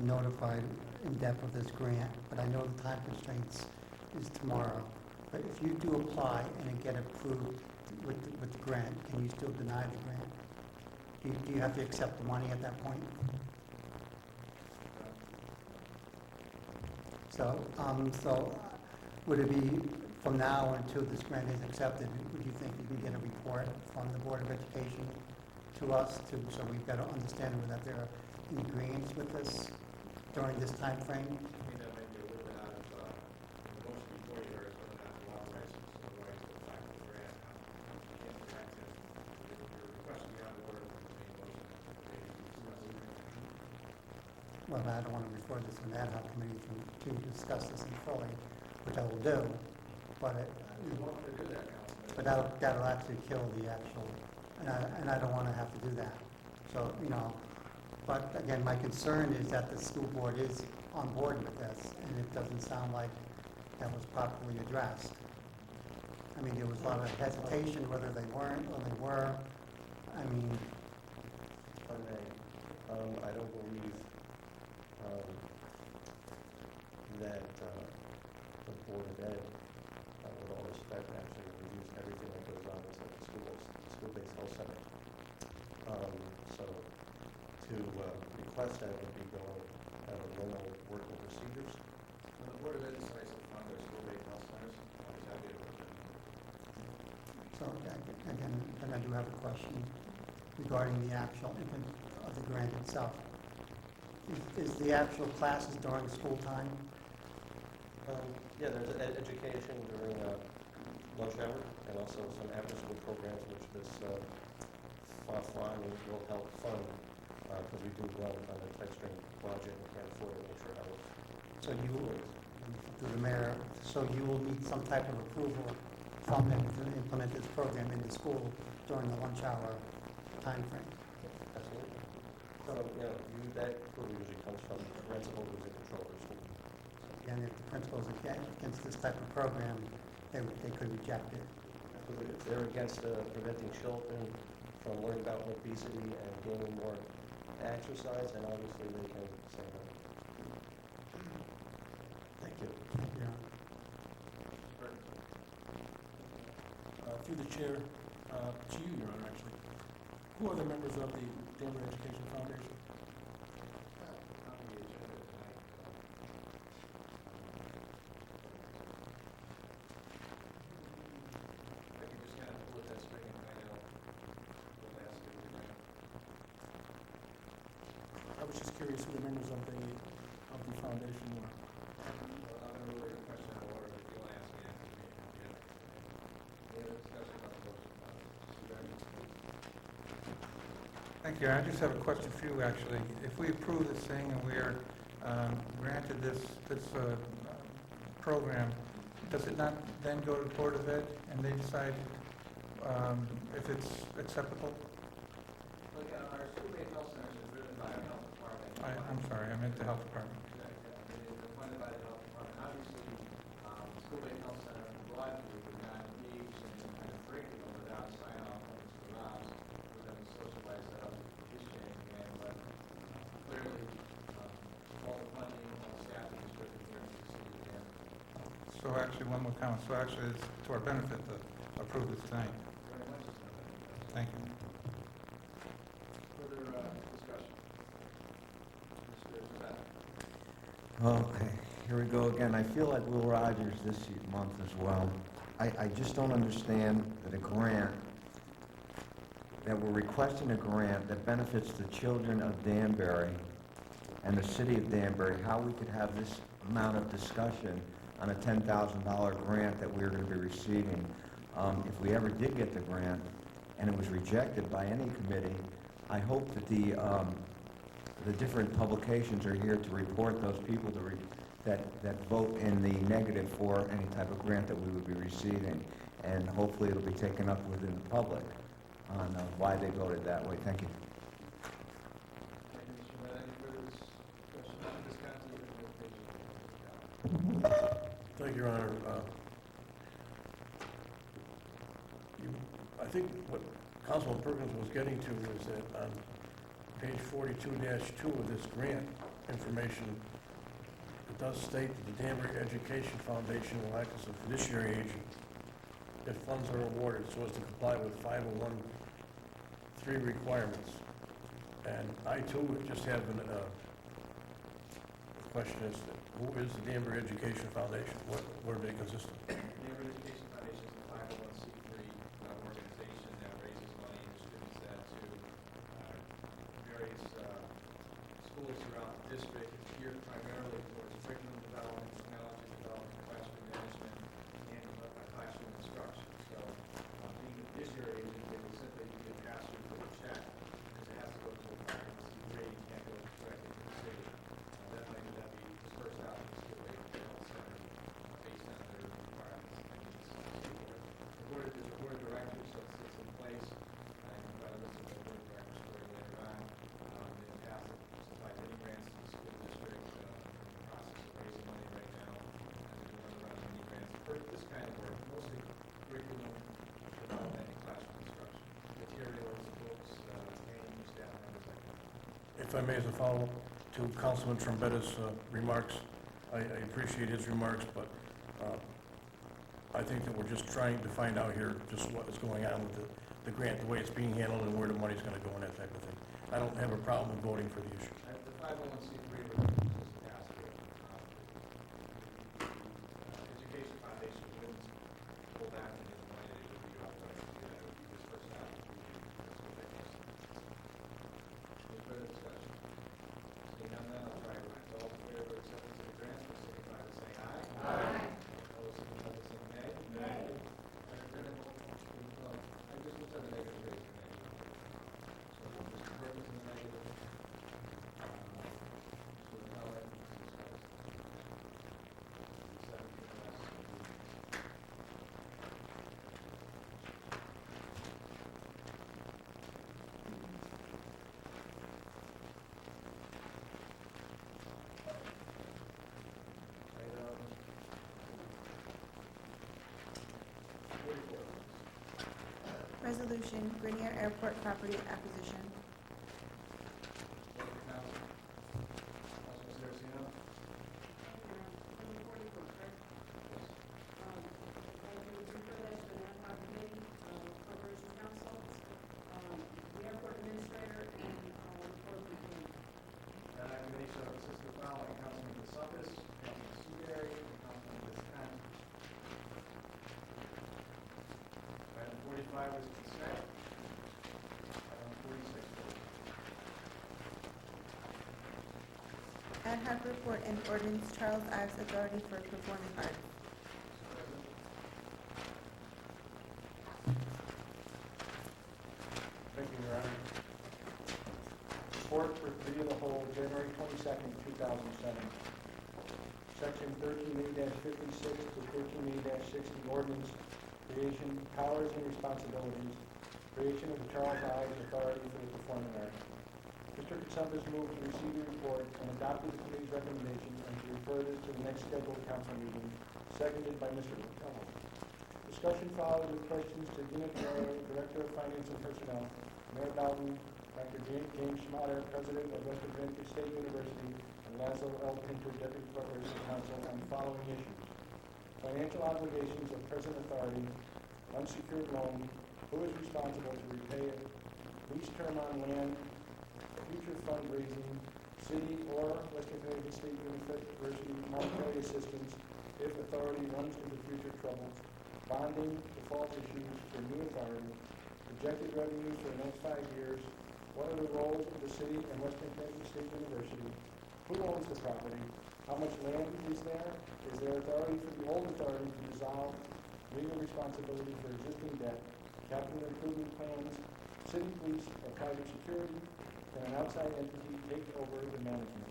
notified in depth of this grant, but I know the time constraints is tomorrow. But if you do apply and it get approved with the grant, can you still deny the grant? Do you have to accept the money at that point? So would it be from now until this grant is accepted, would you think you can get a report from the Board of Education to us so we've got an understanding that they're in agreement with this during this time frame? Well, I don't want to refer this to an ad hoc committee to discuss this in fully, which I will do, but that'll actually kill the actual, and I don't want to have to do that. So, but again, my concern is that the school board is on board with this, and it doesn't sound like that was properly addressed. I mean, there was a lot of hesitation whether they weren't or they were. I mean, if I may, I don't believe that the Board of Ed, with all respect, actually reviews everything that goes on inside the schools, school-based health center. So to request that would be going out of normal working procedures. When the Board of Ed decides to fund their school-based health centers, is that the equipment? so again, then I do have a question regarding the actual implement of the grant itself. Is the actual classes during school time? Yeah, there's education during lunch hour and also some after-school programs which this fund will help fund because we do run on the text string project and can't afford it extra hours. So you will, through the mayor, so you will need some type of approval from them to implement this program in the school during the lunch hour time frame? Absolutely. So, that approval usually comes from the principal who's in control of the school. And if the principals are against this type of program, they could reject it. If they're against preventing children from learning about obesity and gaining more exercise, then obviously they can say no. Thank you. Through the chair, to you, Your Honor, actually. Who are the members of the Danbury Education Foundation? I was just curious who the members of the foundation were. Thank you. I just have a question for you, actually. If we approve this thing and we are granted this program, does it not then go to the Board of Ed and they decide if it's acceptable? Well, yeah, our school-based health centers is driven by our health department. I'm sorry, I meant the health department. They're funded by the health department. Obviously, school-based health center broadly would not engage in any kind of curriculum without sign-off from Mr. Robbs, who then socialize that up with his chain of command. But clearly, all the funding, all the staffing is driven here in the city of Danbury. So actually, one more comment. So actually, it's to our benefit to approve this tonight. Very much so. Thank you. Further discussion? Mr. Zak. Okay, here we go again. I feel like Will Rogers this month as well. I just don't understand that a grant, that we're requesting a grant that benefits the children of Danbury and the city of Danbury, how we could have this amount of discussion on a $10,000 grant that we're going to be receiving. If we ever did get the grant and it was rejected by any committee, I hope that the different publications are here to report those people that vote in the negative for any type of grant that we would be receiving. And hopefully it'll be taken up within the public on why they voted that way. Thank you. Thank you, Mr. Chairman. Any further discussion on this council? Thank you, Your Honor. I think what Councilman Perkins was getting to is that on page 42-2 of this grant information, it does state that the Danbury Education Foundation will act as a fiduciary agent if funds are awarded so as to comply with 501(c)(3) requirements. And I too just have a question as to who is the Danbury Education Foundation? What do they consist of? Danbury Education Foundation is a 501c3 organization that raises money and distributes that to various schools throughout the district. It's geared primarily towards curriculum development, technology development, classroom management, and classroom instruction. So being a fiduciary agent, they will simply be a pass-through for the check because it has to go to a 501c3. You can't go directly to the city. That money would then be dispersed out to the school-based health centers based on their requirements and needs. There's a board of directors, so it sits in place. I can provide a list of the board of directors for you later on. In the past, it supplied many grants to the school district. We're in the process of raising money right now. And we're going to run many grants for this kind of work, mostly curriculum development and classroom instruction. Materials, books, training, new staff members, like that. If I may, as a follow-up to Councilman Trombetta's remarks, I appreciate his remarks, but I think that we're just trying to find out here just what is going on with the grant, the way it's being handled, and where the money's going to go and that type of thing. I don't have a problem with voting for the issue. The 501c3 would just pass through. Education Foundation wouldn't pull back on the money that would be authorized to do that. It would be dispersed out to the Any further discussion? Seeing none, then I'll try to remind all in favor of acceptance of the grants, will signify by saying aye. Aye. Opposed, signify by saying nay. Nay. I just looked at the negative raise for nay. So Mr. Perkins in the negative. Mr. Howard, Mr. Sykes. 17 less. Resolution, Grenier Airport property acquisition. Item 45 is consent. Item 46. Ad hoc report and ordinance Charles Ives Authority for Performing Arts. Thank you, Your Honor. Report for committee of the whole, January 22nd, 2007. Section 13A-56 to 13A-60 ordinance, creation, powers and responsibilities, creation of the Charles Ives Authority for the Performing Arts. Mr. Katsoukas moved to receive the report and adopted the committee's recommendation and to refer this to the next scheduled council meeting, seconded by Mr. McCullough. Discussion followed with questions to Gina Carroll, Director of Finance and Personnel, Mayor Bowden, Dr. James Schmatter, President of West Virginia State University, and Laszlo L. Pinter, Deputy Corporation Counsel, on the following issues: financial obligations of present authority, unsecured loan, who is responsible to repay it, lease term on land, future fundraising, city or Western Connecticut State University monetary assistance if authority runs into future trouble, bonding, default issues for new authority, projected revenues for the next 5 years, what are the roles of the city and Western Connecticut State University, who owns the property, how much land is there authority for the old authority to dissolve, legal responsibility for existing debt, capital improvement plans, city police or private security, can an outside entity take over the management?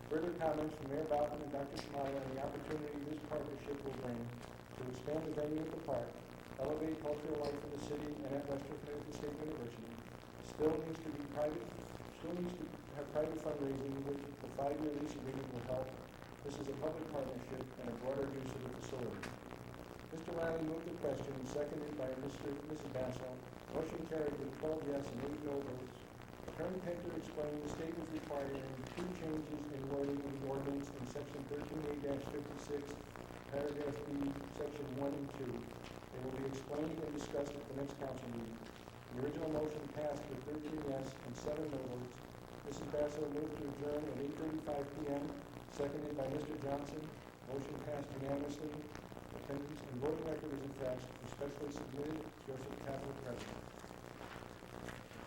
Further comments from Mayor Bowden and Dr. Schmatter on the opportunity this partnership will bring to expand the venue at the park, elevate cultural life in the city and at Western Connecticut State University, still needs to have private fundraising, which the 5-year lease agreement will help. This is a public partnership and a broader use of the facility. Mr. Riley moved the question, seconded by Mrs. Bassel. Motion carried with 12 yes and 8 no votes. Attorney Pinter explained the state was requiring 2 changes in wording in the ordinance in section 13A-56, paragraph B, section 1 and 2. They will be explained and discussed at the next council meeting. The original motion passed with 13 yes and 7 no votes. Mrs. Bassel moved to adjourn at 8:35 p.m., seconded by Mr. Johnson. Motion passed unanimously. Attendance and voting record is attached, respectfully submitted, Joseph Catholic President.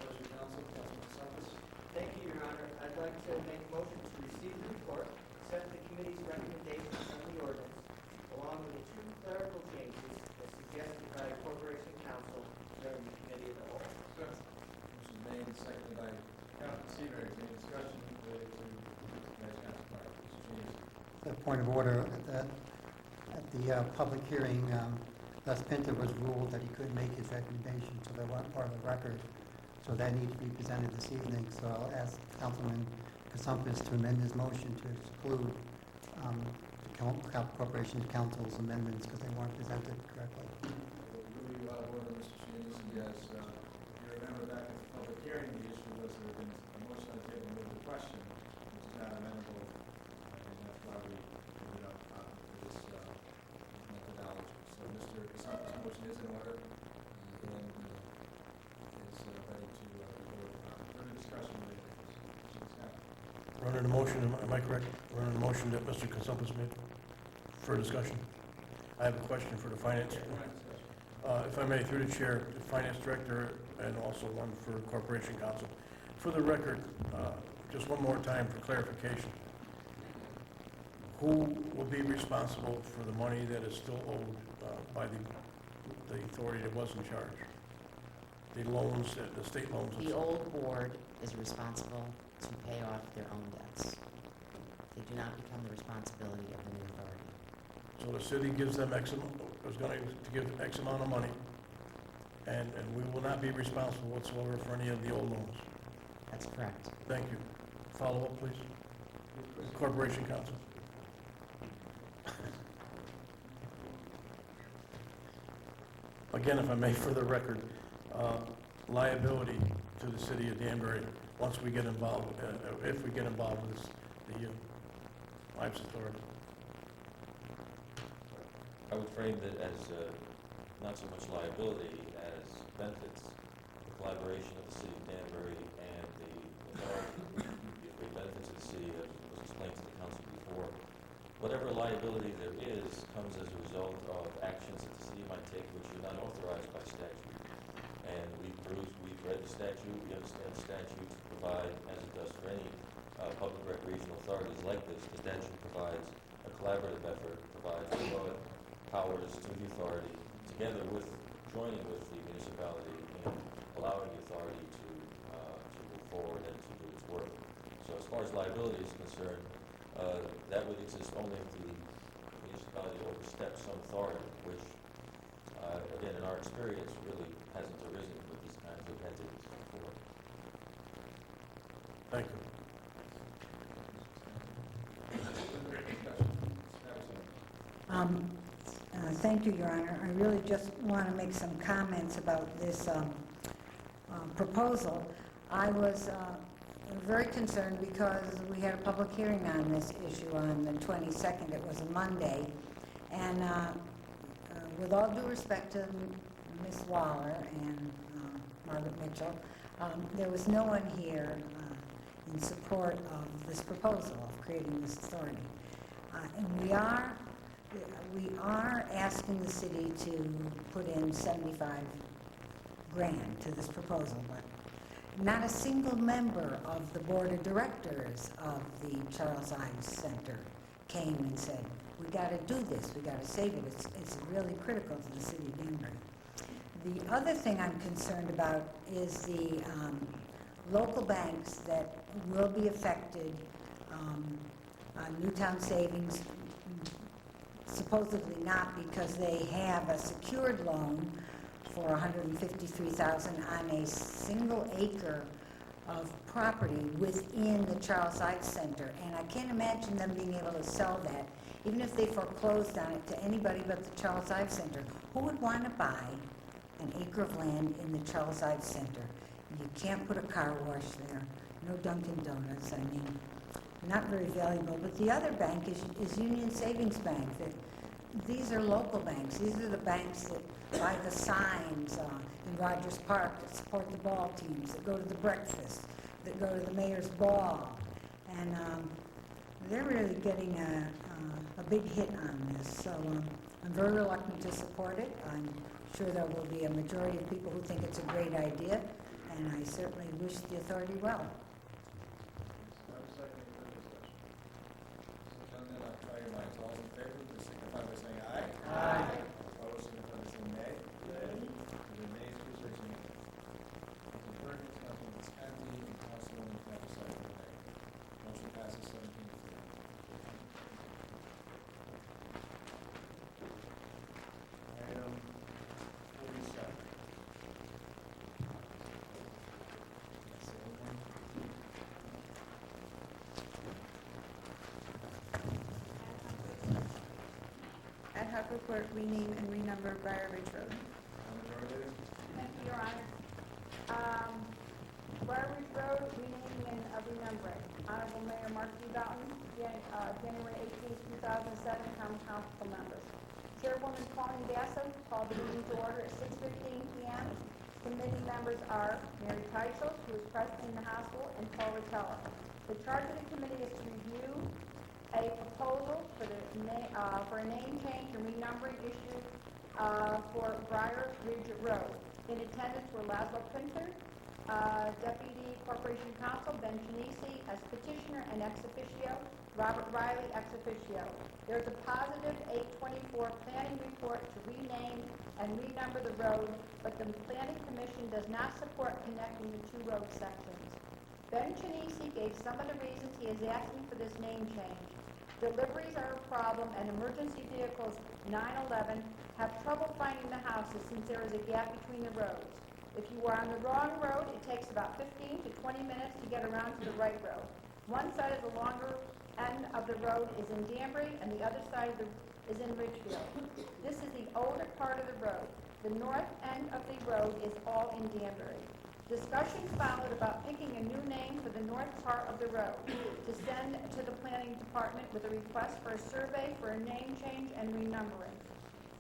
Pleasure, Council. Councilman Katsoukas. Thank you, Your Honor. I'd like to make a motion to receive the report, accept the committee's recommendations on the ordinance, along with the 2 clerical changes as suggested by Corporation Counsel during the committee of the whole. Motion made and seconded by Councilman Seaver. Any discussion related to tonight's council part? Mr. James. A point of order, at the public hearing, Les Pinter was ruled that he could make his recommendation to the part of the record, so that needs to be presented this evening. So I'll ask Councilman Katsoukas to amend his motion to exclude the Corporation Council's amendments because they weren't presented correctly. Rule you out of order, Mr. James. Yes, if you remember back at the public hearing, the issue was there had been a motion on the table to move the question, which is not amenable, and that's why we ended up with this methodology. So Mr. Katsoukas' motion is in order, and is ready to be voted on. Further discussion related to this? Running the motion, am I correct? Running the motion that Mr. Katsoukas made for discussion. I have a question for the finance. If I may, through the chair, the finance director, and also one for Corporation Counsel. For the record, just one more time for clarification. Who will be responsible for the money that is still owed by the authority that was in charge? The loans, the state loans? The old board is responsible to pay off their own debts. They do not become the responsibility of the new authority. So the city gives them X amount, is going to give X amount of money, and we will not be responsible whatsoever for any of the old loans. That's correct. Thank you. Follow up, please. Corporation Counsel. Again, if I may, for the record, liability to the city of Danbury once we get involved, if we get involved with the Ives Authority. I would frame it as not so much liability as benefits. The collaboration of the city of Danbury and the authority gives great benefits to the city, as was explained to the council before. Whatever liability there is comes as a result of actions that the city might take which are not authorized by statute. And we've read the statute, we understand the statute to provide, as it does for any public recreational authorities like this, the statute provides a collaborative effort, provides broad powers to the authority, together with joining with the municipality in allowing the authority to move forward and to do its work. So as far as liability is concerned, That would exist only if the municipality oversteps some authority, which, again, in our experience, really hasn't arisen with these kinds of entities before. Thank you. Thank you, Your Honor. I really just want to make some comments about this proposal. I was very concerned because we had a public hearing on this issue on the 22nd. It was a Monday. And with all due respect to Ms. Waller and Margaret Mitchell, there was no one here in support of this proposal of creating this authority. And we are asking the city to put in 75 grand to this proposal, but not a single member of the board of directors of the Charles Ives Center came and said, we got to do this, we got to save it, it's really critical to the city of Danbury. The other thing I'm concerned about is the local banks that will be affected, Newtown Savings, supposedly not, because they have a secured loan for $153,000 on a single acre of property within the Charles Ives Center. And I can't imagine them being able to sell that, even if they foreclosed on it, to anybody but the Charles Ives Center. Who would want to buy an acre of land in the Charles Ives Center? You can't put a car wash there, no Dunkin' Donuts. I mean, not very valuable. But the other bank is Union Savings Bank. These are local banks. These are the banks that buy the signs in Rogers Park that support the ball teams, that go to the breakfast, that go to the mayor's ball. And they're really getting a big hit on this. So I'm very reluctant to support it. I'm sure there will be a majority of people who think it's a great idea, and I certainly wish the authority well. All in favor, please signify by saying aye. Aye. Opposed, signify by saying nay. The nays, please raise your hand. The clerk, Councilman Visconti, and Councilwoman Capasari, nay. Motion passes 17 to 0. Item 47. Ad hoc report, rename and renumber Briar Ridge Road. Thank you, Your Honor. Briar Ridge Road, renaming and renumbering. Honorable Mayor Mark D. Boughton, January 18, 2007, Common Council members. Chairwoman Pauline Basso called the meeting to order at 6:15 p.m. Committee members are Mary Teisel, who is present in the hospital, and Paul Rotella. The charge of the committee is to review a proposal for a name change and renumbering issue for Briar Ridge Road. In attendance were Laszlo Pinter, Deputy Corporation Counsel, Ben Chinisi as petitioner and ex officio, Robert Riley ex officio. There's a positive 824 planning report to rename and renumber the road, but the Planning Commission does not support connecting the two road sections. Ben Chinisi gave some of the reasons he is asking for this name change. Deliveries are a problem, and emergency vehicles 911 have trouble finding the houses since there is a gap between the roads. If you are on the wrong road, it takes about 15 to 20 minutes to get around to the right road. One side of the longer end of the road is in Danbury, and the other side is in Ridgefield. This is the older part of the road. The north end of the road is all in Danbury. Discussions followed about picking a new name for the north part of the road to send to the planning department with a request for a survey for a name change and renumbering.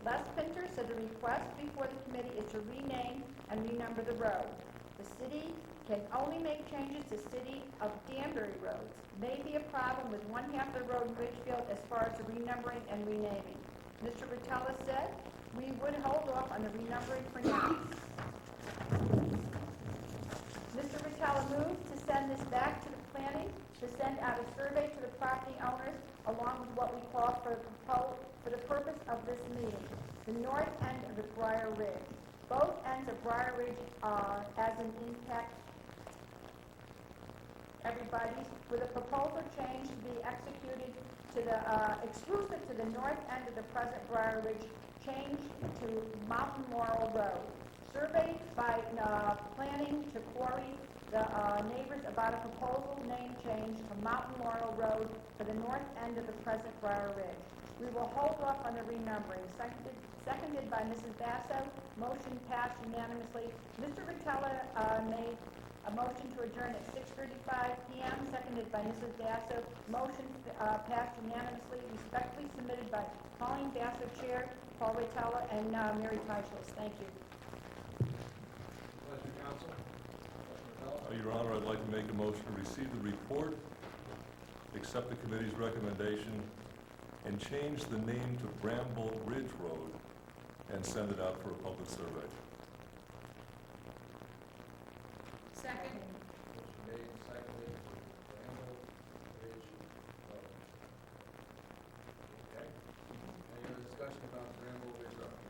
Les Pinter said the request before the committee is to rename and renumber the road. The city can only make changes to City of Danbury roads. May be a problem with one half of the road in Ridgefield as far as the renumbering and renaming. Mr. Rotella said we would hold off on the renumbering for now. Mr. Rotella moved to send this back to the planning to send out a survey to the property owners along with what we call for the purpose of this meeting, the north end of the Briar Ridge. Both ends of Briar Ridge everybody, with a proposal change to be executed to the, exclusive to the north end of the present Briar Ridge, change to Mountain Laurel Road. Surveyed by planning to query the neighbors about a proposal name change to Mountain Laurel Road for the north end of the present Briar Ridge. We will hold off on the renumbering. Seconded by Mrs. Basso. Motion passed unanimously. Mr. Vitella made a motion to adjourn at 6:35 p.m., seconded by Mrs. Basso. Motion passed unanimously, respectfully submitted by Pauline Basso, Chair, Paul Vitella, and Mary Teichels. Thank you. Pleasure, counsel. Your Honor, I'd like to make a motion to receive the report, accept the committee's recommendation, and change the name to Bramble Ridge Road, and send it out for a public survey. Second. Motion made and seconded. Bramble Ridge Road. Okay. Any other discussion about Bramble Ridge Road?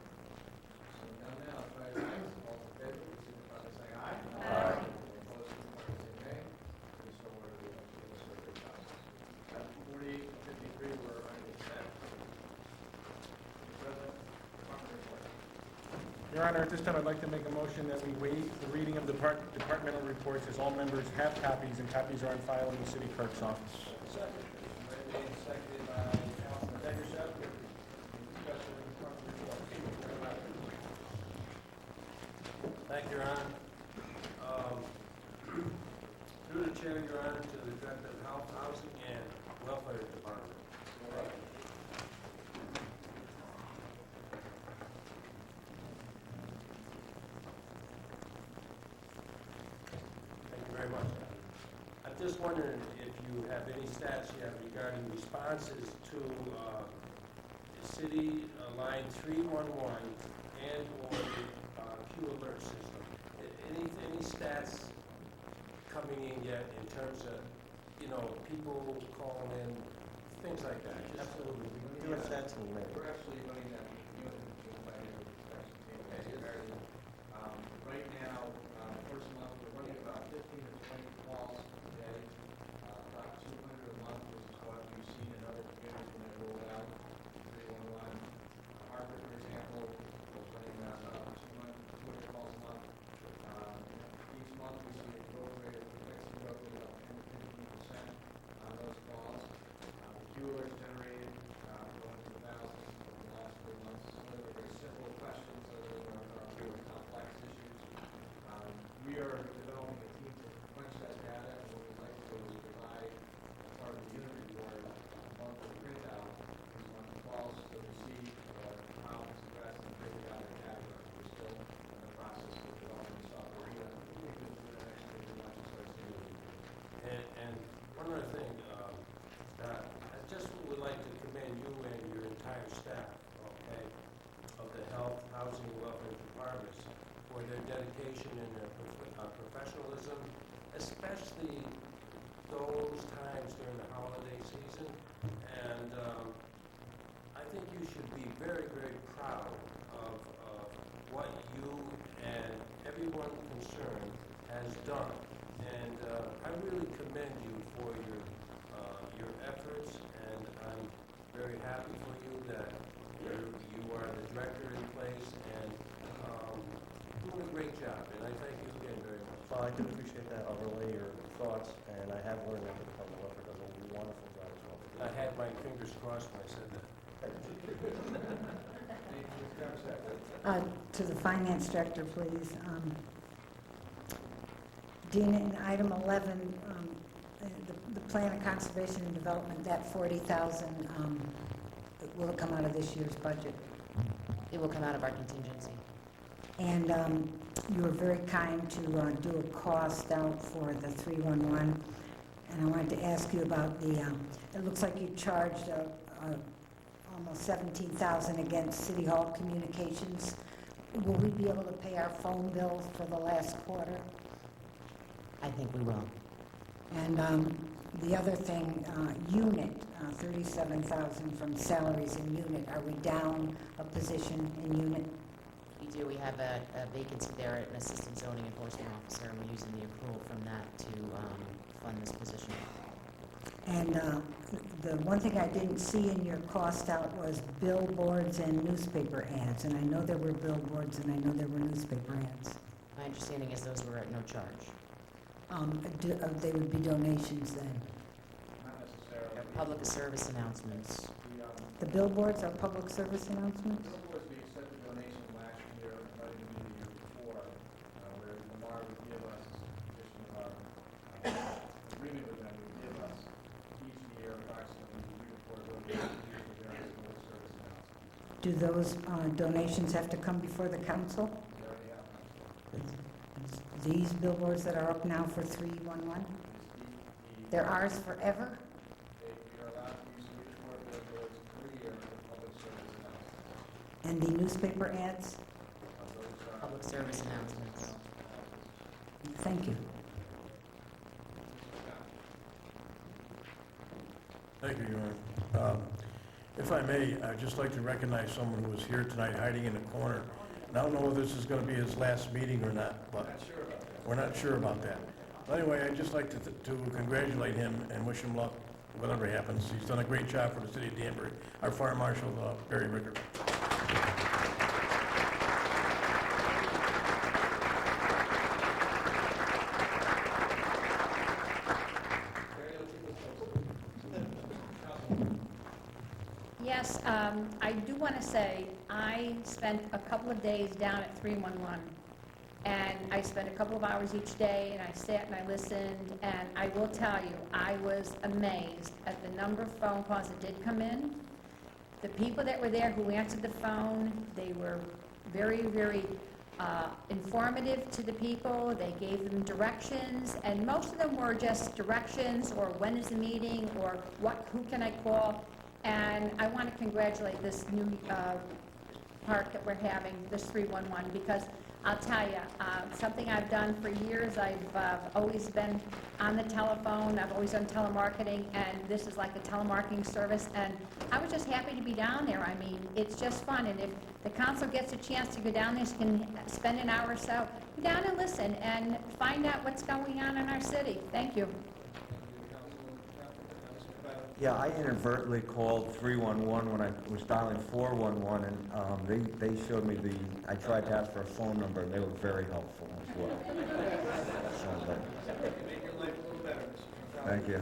So now, try your minds. All in favor, please signify by saying aye. Aye. Any opposed, signify by saying nay. Please so ordered, we have the survey process. Item 48 and 53 were already set. President, department report. Your Honor, at this time, I'd like to make a motion that we waive the reading of the departmental reports, as all members have copies, and copies are on file in the city clerk's office. Second. Motion made and seconded by Councilman Hagershep. Discussion of the department report. Thank you, Your Honor. Through the chair, Your Honor, to the Director of Health, Housing, and Welfare Department. Thank you very much. I'm just wondering if you have any stats yet regarding responses to the city line 311 and/or the Q alert system. Any stats coming in yet in terms of, people calling in, things like that? Absolutely. We do have stats in there. We're actually running that unit to the financial protection team. Right now, first month, we're running about 15 to 20 calls a day, about 200 a month, which is what we've seen in other communities when they roll out 311. Harvard, for example, was running about 200 calls a month. Each month, we see a growth rate of protection growth rate about 10 to 15% on those calls. The Q alerts generated going to thousands over the last 3 months. Some of them are very simple questions, others are more complex issues. We are developing a team to crunch that data, and what we'd like to do is provide, as part of the unit report, a monthly printout, these monthly calls that we see, how it's addressed and break it out in categories. We're still in the process of developing software. We think we'll do that next week, we want to start seeing it. And one other thing, I just would like to commend you and your entire staff, okay, of the Health, Housing, and Welfare Departments for their dedication and their professionalism, especially those times during the holiday season. And I think you should be very, very proud of what you and everyone concerned has done. And I really commend you for your efforts, and I'm very happy for you that you are the director in place and doing a great job. And I thank you again very much. Well, I do appreciate that. I'll relay your thoughts, and I have learned that the Department of Welfare does a wonderful job as well. I had my fingers crossed when I said that. To the finance director, please. Dean, in item 11, the plan of conservation and development, that 40,000, will it come out of this year's budget? It will come out of our contingency. And you were very kind to do a cost out for the 311. And I wanted to ask you about the, it looks like you charged almost 17,000 against City Hall Communications. Will we be able to pay our phone bills for the last quarter? I think we will. And the other thing, unit, 37,000 from salaries in unit. Are we down a position in unit? We do, we have a vacancy there, an assistant zoning enforcement officer, and we're using the accrual from that to fund this position. And the one thing I didn't see in your cost out was billboards and newspaper ads. And I know there were billboards and I know there were newspaper ads. My understanding is those were at no charge. They would be donations then. Not necessarily. They're public service announcements. The billboards are public service announcements? Billboards, we accepted donation last year, and might even be the year before, where Lamar would give us, as a condition of our agreement with them, would give us each year approximately 3 to 4 billion for various public service announcements. Do those donations have to come before the council? We already have. These billboards that are up now for 311? They're ours forever? We are allowed to use 3 to 4 billboards per year for public service announcements. And the newspaper ads? Those are Public service announcements. Thank you. Thank you, Your Honor. If I may, I'd just like to recognize someone who was here tonight hiding in the corner. And I don't know whether this is going to be his last meeting or not, but we're not sure about that. But anyway, I'd just like to congratulate him and wish him luck, whatever happens. He's done a great job for the city of Danbury. Our Fire Marshal, Barry Ricker. Yes, I do want to say, I spent a couple of days down at 311, and I spent a couple of hours each day, and I sat and I listened, and I will tell you, I was amazed at the number of phone calls that did come in. The people that were there who answered the phone, they were very, very informative to the people. They gave them directions, and most of them were just directions, or when is the meeting, or who can I call. And I want to congratulate this new park that we're having, this 311, because I'll tell you, something I've done for years, I've always been on the telephone, I've always done telemarketing, and this is like a telemarketing service, and I was just happy to be down there. I mean, it's just fun, and if the council gets a chance to go down there, you can spend an hour or so, go down and listen and find out what's going on in our city. Thank you. Yeah, I inadvertently called 311 when I was dialing 411, and they showed me I tried to ask for a phone number, and they were very helpful as well. So, Make your life a little better, Mr. thank you.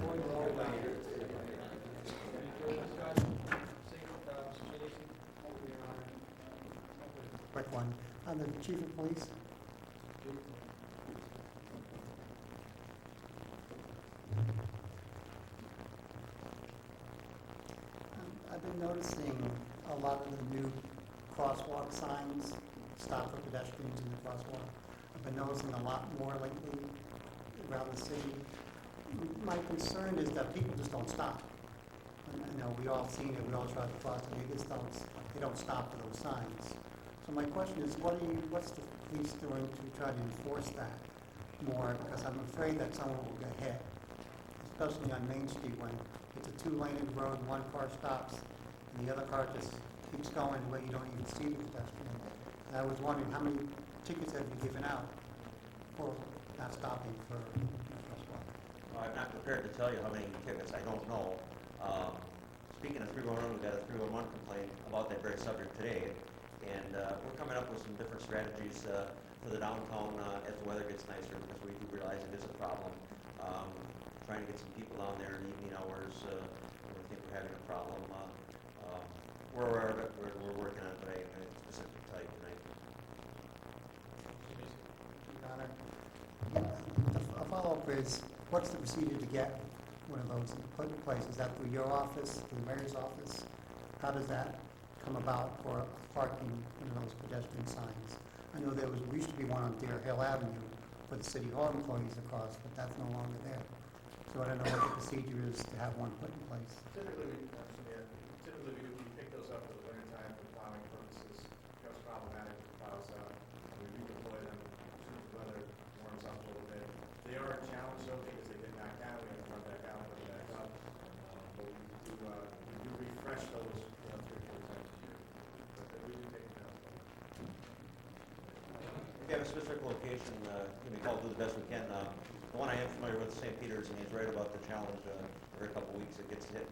Quick one. On the chief of police? I've been noticing a lot of the new crosswalk signs, stop for pedestrians in the crosswalk. I've been noticing a lot more lately around the city. My concern is that people just don't stop. I know we all seen it, we all try to cross, and they don't stop for those signs. So my question is, what's the police doing to try to enforce that more? Because I'm afraid that someone will get hit, especially on Main Street when it's a 2-lane road, one car stops, and the other car just keeps going where you don't even see the pedestrian. And I was wondering, how many tickets have you given out for not stopping for crosswalk? I'm not prepared to tell you how many tickets, I don't know. Speaking of 311, we got a 311 complaint about that very subject today, and we're coming up with some different strategies for the downtown as the weather gets nicer, because we do realize it is a problem. Trying to get some people down there in the evening hours when we think we're having a problem. We're aware of it, we're working on it, but I can't specifically tell you tonight. Connor, a follow-up is, what's the procedure to get one of those put in place? Is that through your office, through the mayor's office? How does that come about for parking in those pedestrian signs? I know there used to be one on Deer Hill Avenue for the city hall employees across, but that's no longer there. So I don't know what the procedure is to have one put in place. Typically, we pick those up for the winter time for plowing purposes. It becomes problematic if it plows out. We redeploy them as soon as the weather warms up a little bit. They are a challenge though because they get knocked down. We have to run back out, put them back up. But we do refresh those 3 or 4 times a year. But we do take them out. If you have a specific location, you may call, do the best we can. The one I am familiar with is St. Peter's, and he's right about the challenge. Every couple of weeks it gets hit